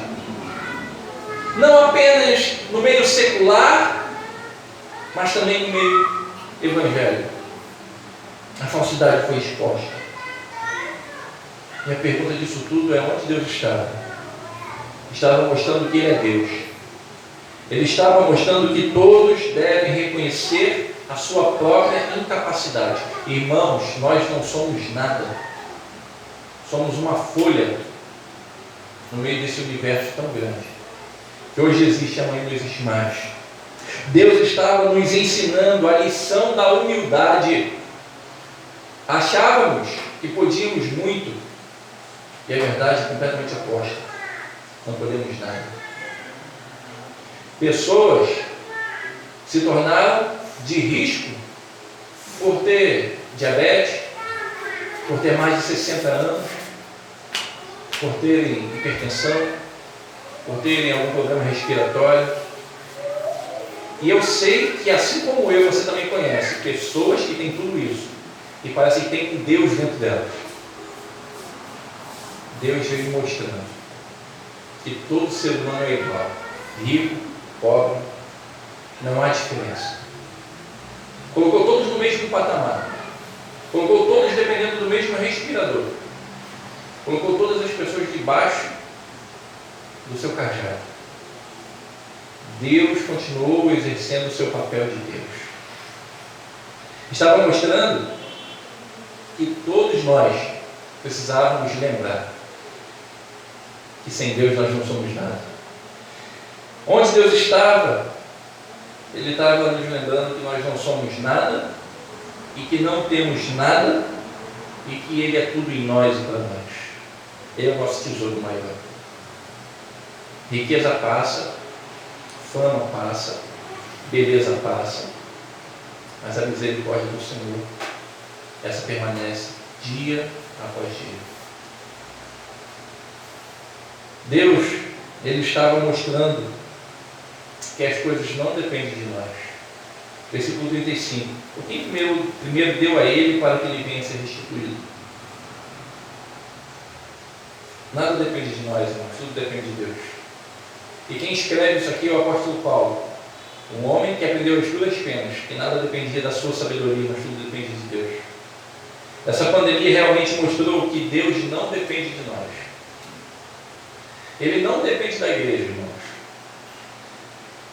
não apenas no meio secular, mas também no meio evangélico. A falsidade foi exposta. E a pergunta disso tudo é: onde Deus estava? Estava mostrando que Ele é Deus. Ele estava mostrando que todos devem reconhecer a sua própria incapacidade. Irmãos, nós não somos nada. Somos uma folha no meio desse universo tão grande, que hoje existe, amanhã não existe mais. Deus estava nos ensinando a lição da humildade. Achávamos que podíamos muito, e a verdade é completamente oposta. Não podemos nada. Pessoas se tornaram de risco por ter diabetes, por ter mais de 60 anos, por terem hipertensão, por terem algum problema respiratório. E eu sei que, assim como eu, você também conhece pessoas que têm tudo isso e parece que tem um Deus dentro delas. Deus veio mostrando que todo ser humano é igual, rico, pobre, não há diferença. Colocou todos no mesmo patamar, colocou todos dependendo do mesmo respirador, colocou todas as pessoas debaixo do seu cajado. Deus continuou exercendo o seu papel de Deus. Estava mostrando que todos nós precisávamos lembrar que sem Deus nós não somos nada. Onde Deus estava, Ele estava nos lembrando que nós não somos nada e que não temos nada e que Ele é tudo em nós e para nós. Ele é o nosso tesouro maior. Riqueza passa, fama passa, beleza passa, mas a misericórdia do Senhor, essa permanece dia após dia. Deus, Ele estava mostrando que as coisas não dependem de nós. Versículo 35. O que primeiro deu a Ele para que Ele venha a ser restituído? Nada depende de nós, irmãos, tudo depende de Deus. E quem escreve isso aqui é o apóstolo Paulo, um homem que aprendeu as duras penas, que nada dependia da sua sabedoria, mas tudo depende de Deus. Essa pandemia realmente mostrou que Deus não depende de nós. Ele não depende da igreja, irmãos,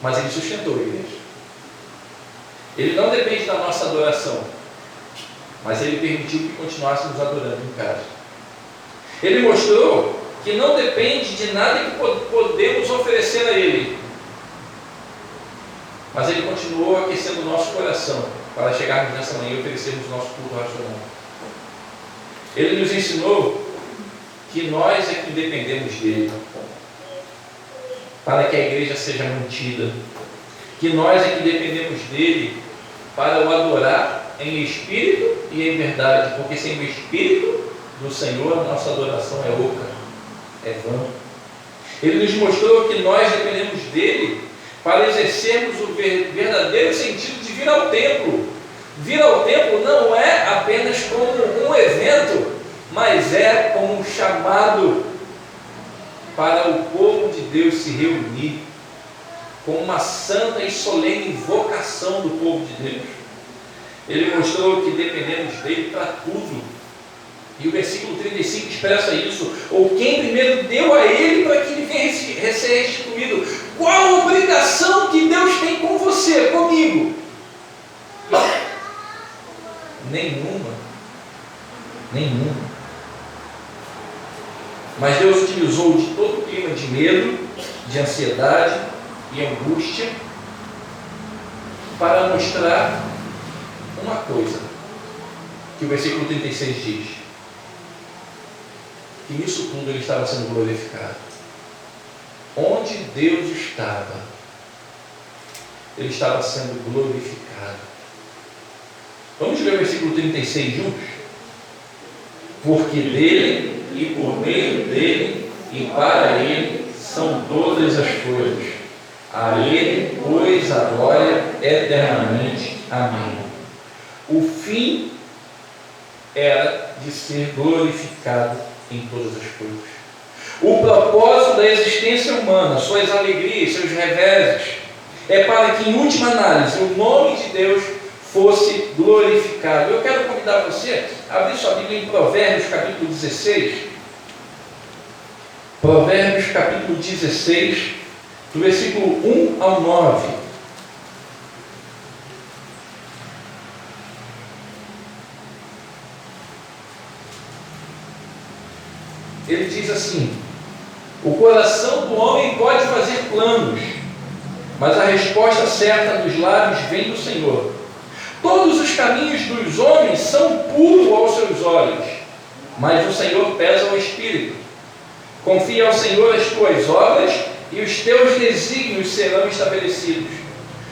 mas Ele sustentou a igreja. Ele não depende da nossa adoração, mas Ele permitiu que continuássemos adorando em casa. Ele mostrou que não depende de nada que podemos oferecer a Ele, mas Ele continuou aquecendo o nosso coração para chegarmos nessa manhã e oferecermos o nosso culto racional. Ele nos ensinou que nós é que dependemos dEle para que a igreja seja mantida, que nós é que dependemos dEle para o adorar em espírito e em verdade, porque sem o espírito do Senhor a nossa adoração é oca, é vã. Ele nos mostrou que nós dependemos dEle para exercermos o verdadeiro sentido de vir ao templo. Vir ao templo não é apenas como um evento, mas é como um chamado para o povo de Deus se reunir, com uma santa e solene invocação do povo de Deus. Ele mostrou que dependemos dele para tudo. E o versículo 35 expressa isso. Ou quem primeiro deu a ele para que ele venha ser restituído. Qual a obrigação que Deus tem com você, comigo? Nenhuma. Mas Deus utilizou de todo o clima de medo, de ansiedade e angústia para mostrar uma coisa que o versículo 36 diz: que nisso tudo ele estava sendo glorificado. Onde Deus estava, ele estava sendo glorificado. Vamos ler o versículo 36 juntos? Porque dele e por meio dele e para ele são todas as coisas. A ele, pois, a glória eternamente. Amém. O fim era de ser glorificado em todas as coisas. O propósito da existência humana, suas alegrias, seus reveses, é para que, em última análise, o nome de Deus fosse glorificado. Eu quero convidar você a abrir sua Bíblia em Provérbios, capítulo 16. Provérbios, capítulo 16, do versículo 1 ao 9. Ele diz assim: o coração do homem pode fazer planos, mas a resposta certa dos lábios vem do Senhor. Todos os caminhos dos homens são puros aos seus olhos, mas o Senhor pesa o espírito. Confia ao Senhor as tuas obras e os teus desígnios serão estabelecidos.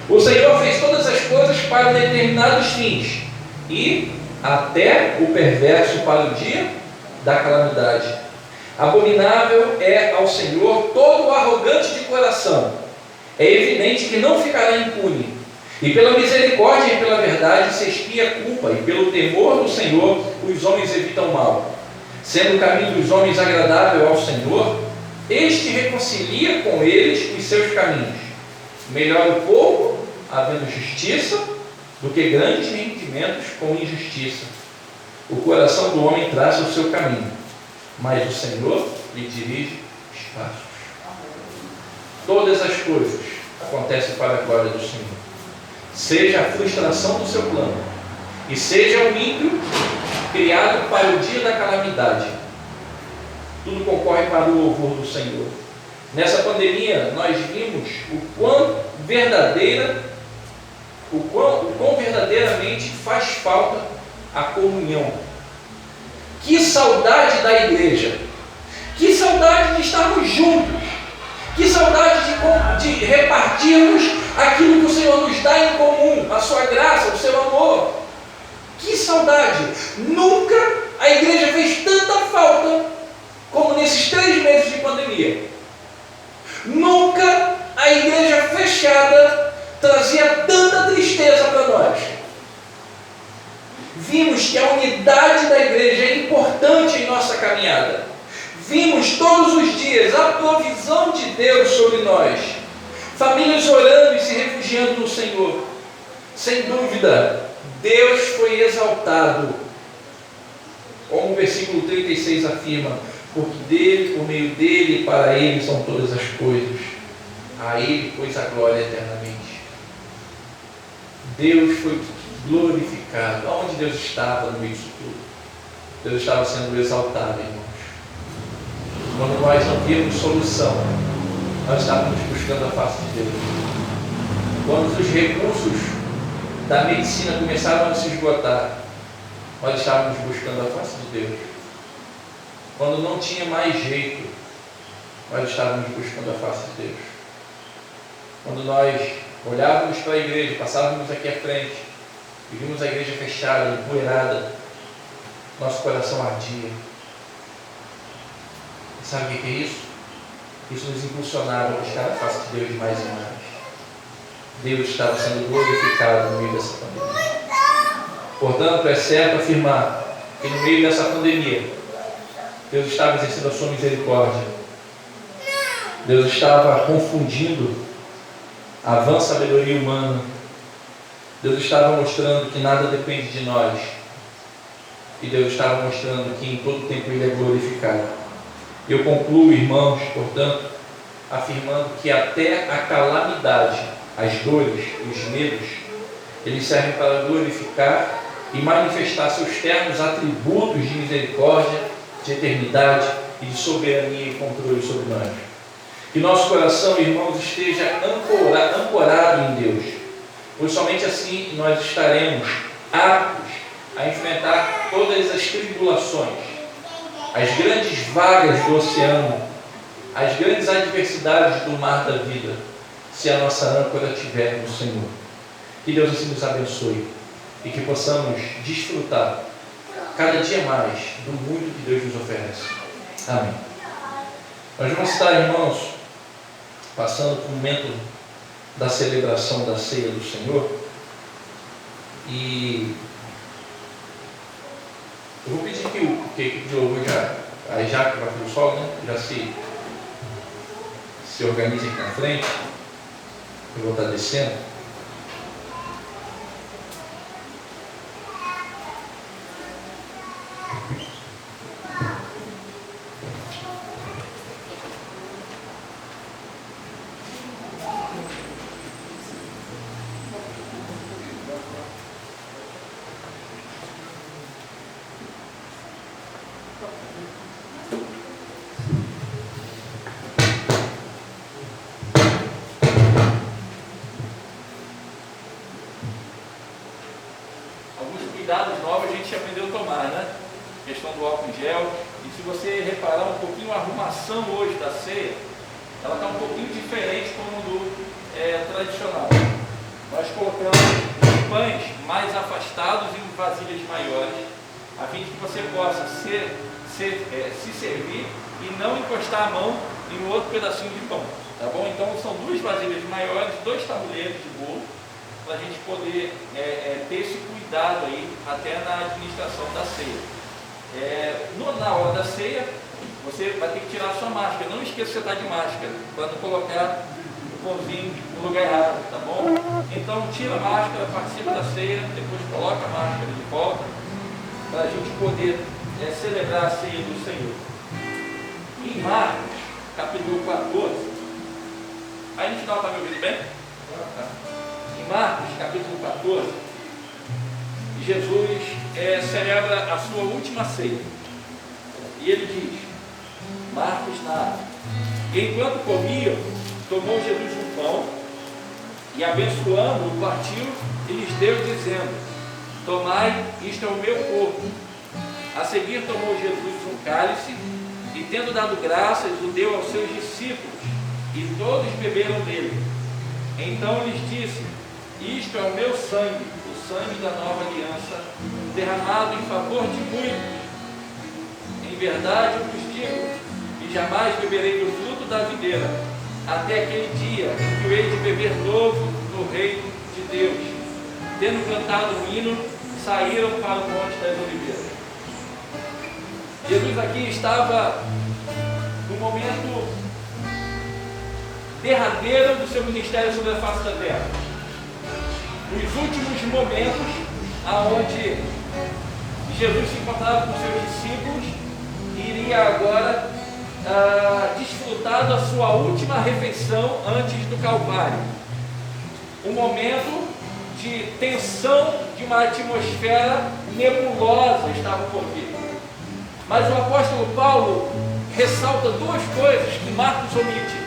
O Senhor fez todas as coisas para determinados fins, e até o perverso para o dia da calamidade. Abominável é ao Senhor todo o arrogante de coração. É evidente que não ficará impune. E pela misericórdia e pela verdade se expia a culpa, e pelo temor do Senhor os homens evitam o mal. Sendo o caminho dos homens agradável ao Senhor, este reconcilia com eles os seus caminhos. Melhor o pouco, havendo justiça, do que grandes rendimentos com injustiça. O coração do homem traça o seu caminho, mas o Senhor lhe dirige os passos. Todas as coisas acontecem para a glória do Senhor. Seja a frustração do seu plano, e seja o ímpio criado para o dia da calamidade, tudo concorre para o louvor do Senhor. Nessa pandemia, nós vimos o quão verdadeiramente faz falta a comunhão. Que saudade da igreja! Que saudade de estarmos juntos! Que saudade de repartirmos aquilo que o Senhor nos dá em comum, a sua graça, o seu amor. Que saudade! Nunca a igreja fez tanta falta como nesses 3 meses de pandemia. Nunca a igreja fechada trazia tanta tristeza para nós. Vimos que a unidade da igreja é importante em nossa caminhada. Vimos todos os dias a provisão de Deus sobre nós. Famílias orando e se refugiando no Senhor. Sem dúvida, Deus foi exaltado. Como o versículo 36 afirma: porque dele, por meio dele e para ele são todas as coisas. A ele, pois, a glória eternamente. Deus foi glorificado. Aonde Deus estava no meio disso tudo? Deus estava sendo exaltado, irmãos. Quando nós não víamos solução, nós estávamos buscando a face de Deus. Quando os recursos da medicina começaram a se esgotar, nós estávamos buscando a face de Deus. Quando não tinha mais jeito, nós estávamos buscando a face de Deus. Quando nós olhávamos para a igreja, passávamos aqui à frente e vimos a igreja fechada, empoeirada, nosso coração ardia. E sabe o que é isso? Isso nos impulsionava a buscar a face de Deus mais e mais. Deus estava sendo glorificado no meio dessa pandemia. Portanto, é certo afirmar que no meio dessa pandemia, Deus estava exercendo a sua misericórdia. Deus estava confundindo a vã sabedoria humana. Deus estava mostrando que nada depende de nós. E Deus estava mostrando que em todo tempo Ele é glorificado. Eu concluo, irmãos, portanto, afirmando que até a calamidade, as dores, os medos, eles servem para glorificar e manifestar seus ternos atributos de misericórdia, de eternidade e de soberania e controle sobre nós. Que nosso coração, irmãos, esteja ancorado em Deus, pois somente assim nós estaremos aptos a enfrentar todas as tribulações, as grandes vagas do oceano, as grandes adversidades do mar da vida, se a nossa âncora estiver no Senhor. Que Deus assim nos abençoe e que possamos desfrutar cada dia mais do muito que Deus nos oferece. Amém. Nós vamos estar, irmãos, passando por um momento da celebração da ceia do Senhor, e eu vou pedir que a equipe de louvor já que vai para o sol, né, já se organize aqui na frente. Eu vou estar descendo. Cuidados novos a gente aprendeu a tomar, né? A questão do álcool em gel. E se você reparar um pouquinho, a arrumação hoje da ceia, ela está um pouquinho diferente como do tradicional. Nós colocamos os pães mais afastados em vasilhas maiores, a fim de que você possa se servir e não encostar a mão em um outro pedacinho de pão. Tá bom? Então são duas vasilhas maiores, 2 tabuleiros de bolo, para a gente poder ter esse cuidado aí até na administração da ceia. Na hora da ceia, você vai ter que tirar a sua máscara. Não esqueça que você está de máscara, para não colocar o pãozinho no lugar errado, tá bom? Então tira a máscara, participa da ceia, depois coloca a máscara de volta, para a gente poder celebrar a ceia do Senhor. Em Marcos, capítulo 14, aí no final está me ouvindo bem? Tá. Em Marcos, capítulo 14, Jesus celebra a sua última ceia. E ele diz, Marcos narra, enquanto comiam, tomou Jesus um pão e, abençoando-o, partiu e lhes deu, dizendo, tomai, isto é o meu corpo. A seguir tomou Jesus um cálice e, tendo dado graças, o deu aos seus discípulos, e todos beberam dele. Então lhes disse, isto é o meu sangue, o sangue da nova aliança, derramado em favor de muitos. Em verdade eu vos digo, que jamais beberei do fruto da videira, até aquele dia em que eu hei de beber novo no reino de Deus. Tendo cantado um hino, saíram para o Monte das Oliveiras. Jesus aqui estava no momento derradeiro do seu ministério sobre a face da terra. Nos últimos momentos, aonde Jesus se encontrava com seus discípulos e iria agora desfrutar da sua última refeição antes do Calvário. Um momento de tensão, de uma atmosfera nebulosa estava por vir. Mas o apóstolo Paulo ressalta 2 coisas que Marcos omite.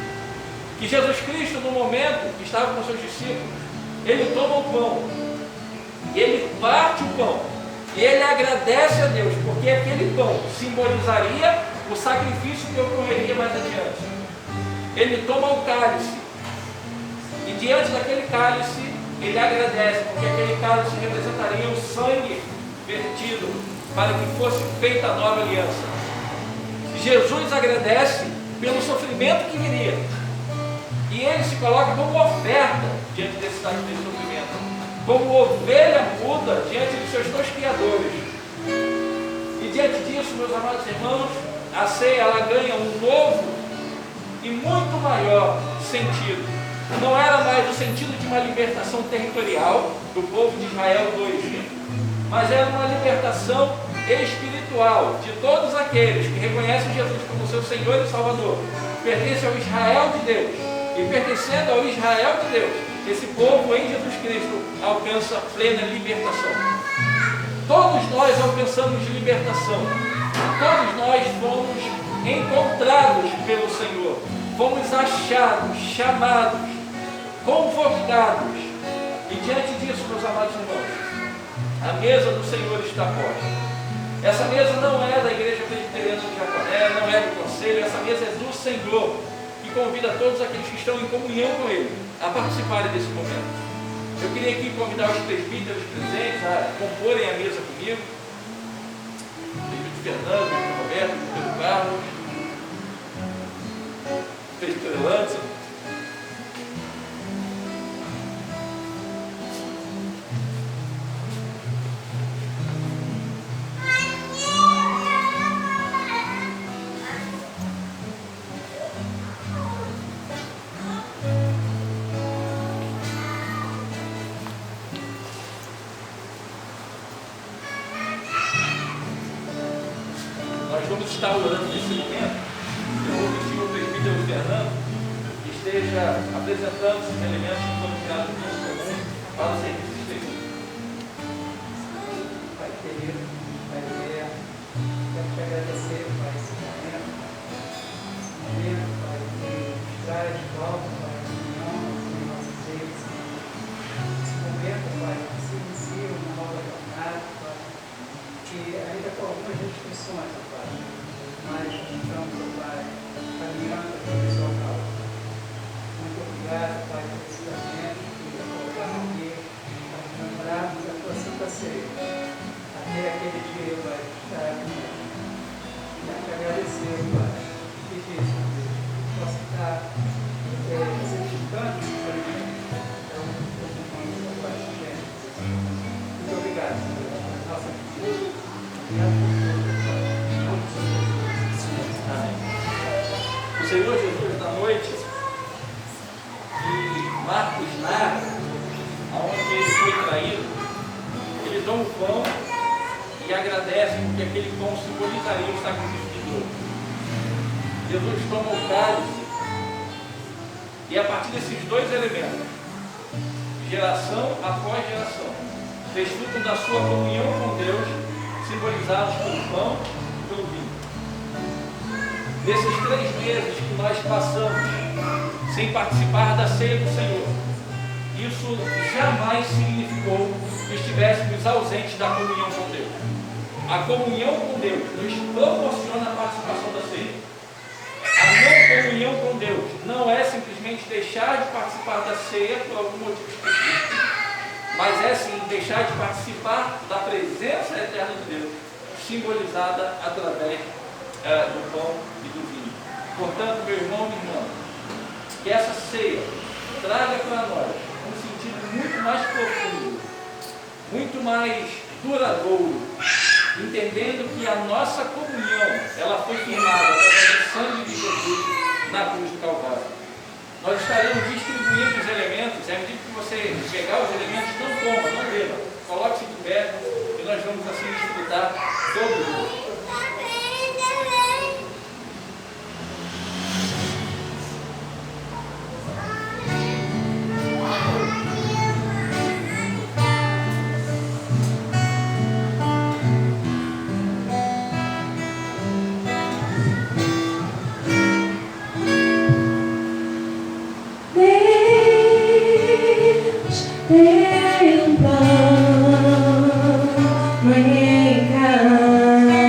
Que Jesus Cristo, no momento que estava com seus discípulos, ele toma o pão, ele parte o pão, e ele agradece a Deus, porque aquele pão simbolizaria o sacrifício que ocorreria mais adiante. Ele toma o cálice, e diante daquele cálice, ele agradece, porque aquele cálice representaria o sangue vertido, para que fosse feita a nova aliança. Jesus agradece pelo sofrimento que viria, e ele se coloca como oferta diante desse estado de sofrimento, como ovelha muda diante dos seus tosquiadores. E diante disso, meus amados irmãos, a ceia ela ganha um novo e muito maior sentido. Não era mais o sentido de uma libertação territorial do povo de Israel do Egito, mas era uma libertação espiritual de todos aqueles que reconhecem Jesus como seu Senhor e Salvador, pertencem ao Israel de Deus, e pertencendo ao Israel de Deus, esse povo em Jesus Cristo alcança plena libertação. Todos nós alcançamos libertação, todos nós fomos encontrados pelo Senhor, fomos achados, chamados, convocados, e diante disso, meus amados irmãos, a mesa do Senhor está posta. Essa mesa não é da Igreja Presbiteriana de Jacaré, não é do conselho, essa mesa é do Senhor, que convida todos aqueles que estão em comunhão com Ele a participarem desse momento. Eu queria aqui convidar os presbíteros presentes a comporem a mesa comigo. O presbítero Fernando, o presbítero Roberto, o presbítero Carlos, o presbítero Lanza. Vamos estar orando nesse momento. Eu vou pedir ao presbítero Fernando que esteja apresentando esses elementos que foram tirados do nosso comum para o serviço exterior. Pai querido, Pai eterno, quero te agradecer, Pai, esse momento, Pai, que nos traz de volta, Pai, a comunhão em nossas vidas. Esse momento, Pai, que se inicia uma nova jornada, Pai, que ainda com algumas restrições, Pai, mas estamos, Pai, caminhando para esse local. Muito obrigado, Pai, por esse momento que colocamos aqui para comemorarmos a tua Santa Ceia. Até aquele dia, Pai, estar aqui. Quero te agradecer, Pai, e pedir, Senhor Deus, que possa estar santificando esse alimento. Então, eu confio na tua gente. Muito obrigado, Senhor, pela nossa vida. Obrigado por tudo, Pai. O Senhor Jesus, na noite que Marcos narra, aonde ele foi traído, ele toma o pão e agradece, porque aquele pão simbolizaria o sacrifício de Deus. Jesus toma o cálice e a partir desses dois elementos, geração após geração, desfrutam da sua comunhão com Deus, simbolizados pelo pão e pelo vinho. Nesses 3 meses que nós passamos sem participar da ceia do Senhor, isso jamais significou que estivéssemos ausentes da comunhão com Deus. A comunhão com Deus nos proporciona a participação da ceia. A não comunhão com Deus não é simplesmente deixar de participar da ceia por algum motivo específico, mas é sim deixar de participar da presença eterna de Deus, simbolizada através do pão e do vinho. Portanto, meu irmão e minha irmã, que essa ceia traga para nós um sentido muito mais profundo, muito mais duradouro, entendendo que a nossa comunhão, ela foi firmada através do sangue de Jesus na cruz do Calvário. Nós estaremos distribuindo os elementos, e à medida que você pegar os elementos, não coma, não beba, coloque-se de pé, e nós vamos assim desfrutar todos juntos. Tem um plano em casa.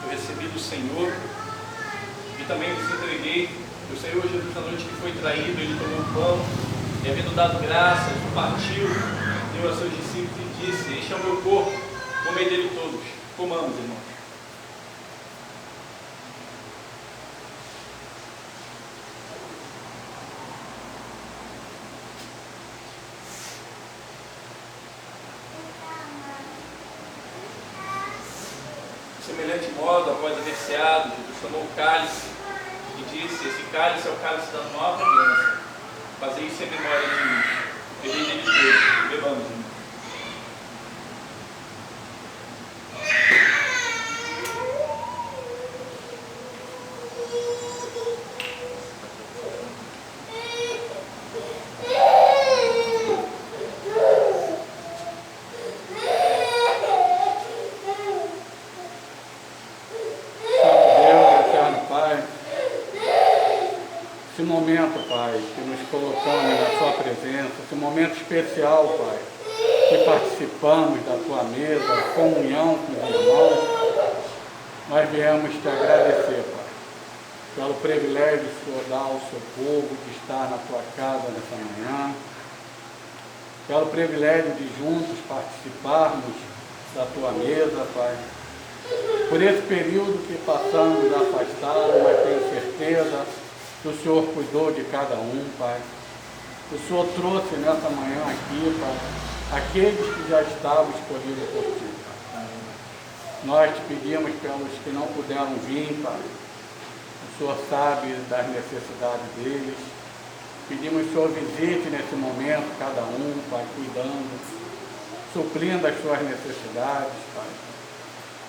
Eu recebi do Senhor e também lhes entreguei. O Senhor Jesus, na noite que foi traído, ele tomou o pão e, havendo dado graças, o partiu, deu aos seus discípulos e disse: este é o meu corpo, comei dele todos. Comamos, irmãos. De semelhante modo, após haver ceado, Jesus tomou o cálice e disse: esse cálice é o cálice da nova aliança. Fazei isso em memória de mim. Bebei dele todos. Bebamos, irmãos. Esse momento, Pai, que nos colocamos na Sua presença, esse momento especial, Pai, que participamos da Tua mesa, a comunhão com os irmãos, nós viemos Te agradecer, Pai, pelo privilégio que o Senhor dá ao Seu povo que está na Tua casa nessa manhã, pelo privilégio de juntos participarmos da Tua mesa, Pai, por esse período que passamos afastados, mas tenho certeza que o Senhor cuidou de cada um, Pai. O Senhor trouxe nessa manhã aqui, Pai, aqueles que já estavam escolhidos por Ti, Pai. Nós Te pedimos pelos que não puderam vir, Pai. O Senhor sabe das necessidades deles. Pedimos que o Senhor visite nesse momento cada um, Pai, cuidando, suprindo as suas necessidades, Pai.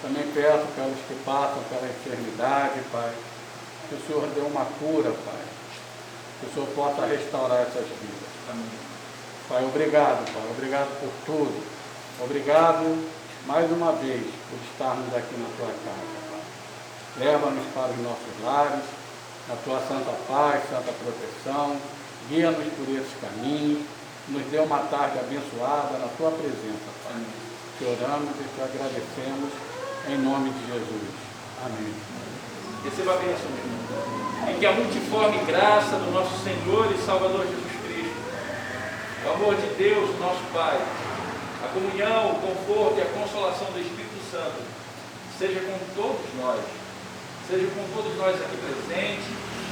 Também peço pelos que passam pela enfermidade, Pai, que o Senhor dê uma cura, Pai, que o Senhor possa restaurar essas vidas. Amém. Pai, obrigado, Pai, obrigado por tudo. Obrigado mais uma vez por estarmos aqui na Tua casa, Pai. Leva-nos para os nossos lares, na Tua santa paz, santa proteção. Guia-nos por esses caminhos. Nos dê uma tarde abençoada na Tua presença, Pai. Te oramos e Te agradecemos em nome de Jesus. Amém. Receba a bênção, meu irmão. E que a multiforme graça do nosso Senhor e Salvador Jesus Cristo, o amor de Deus, nosso Pai, a comunhão, o conforto e a consolação do Espírito Santo, seja com todos nós aqui presentes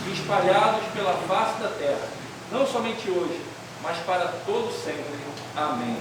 e espalhados pela face da terra, não somente hoje, mas para todo sempre. Amém.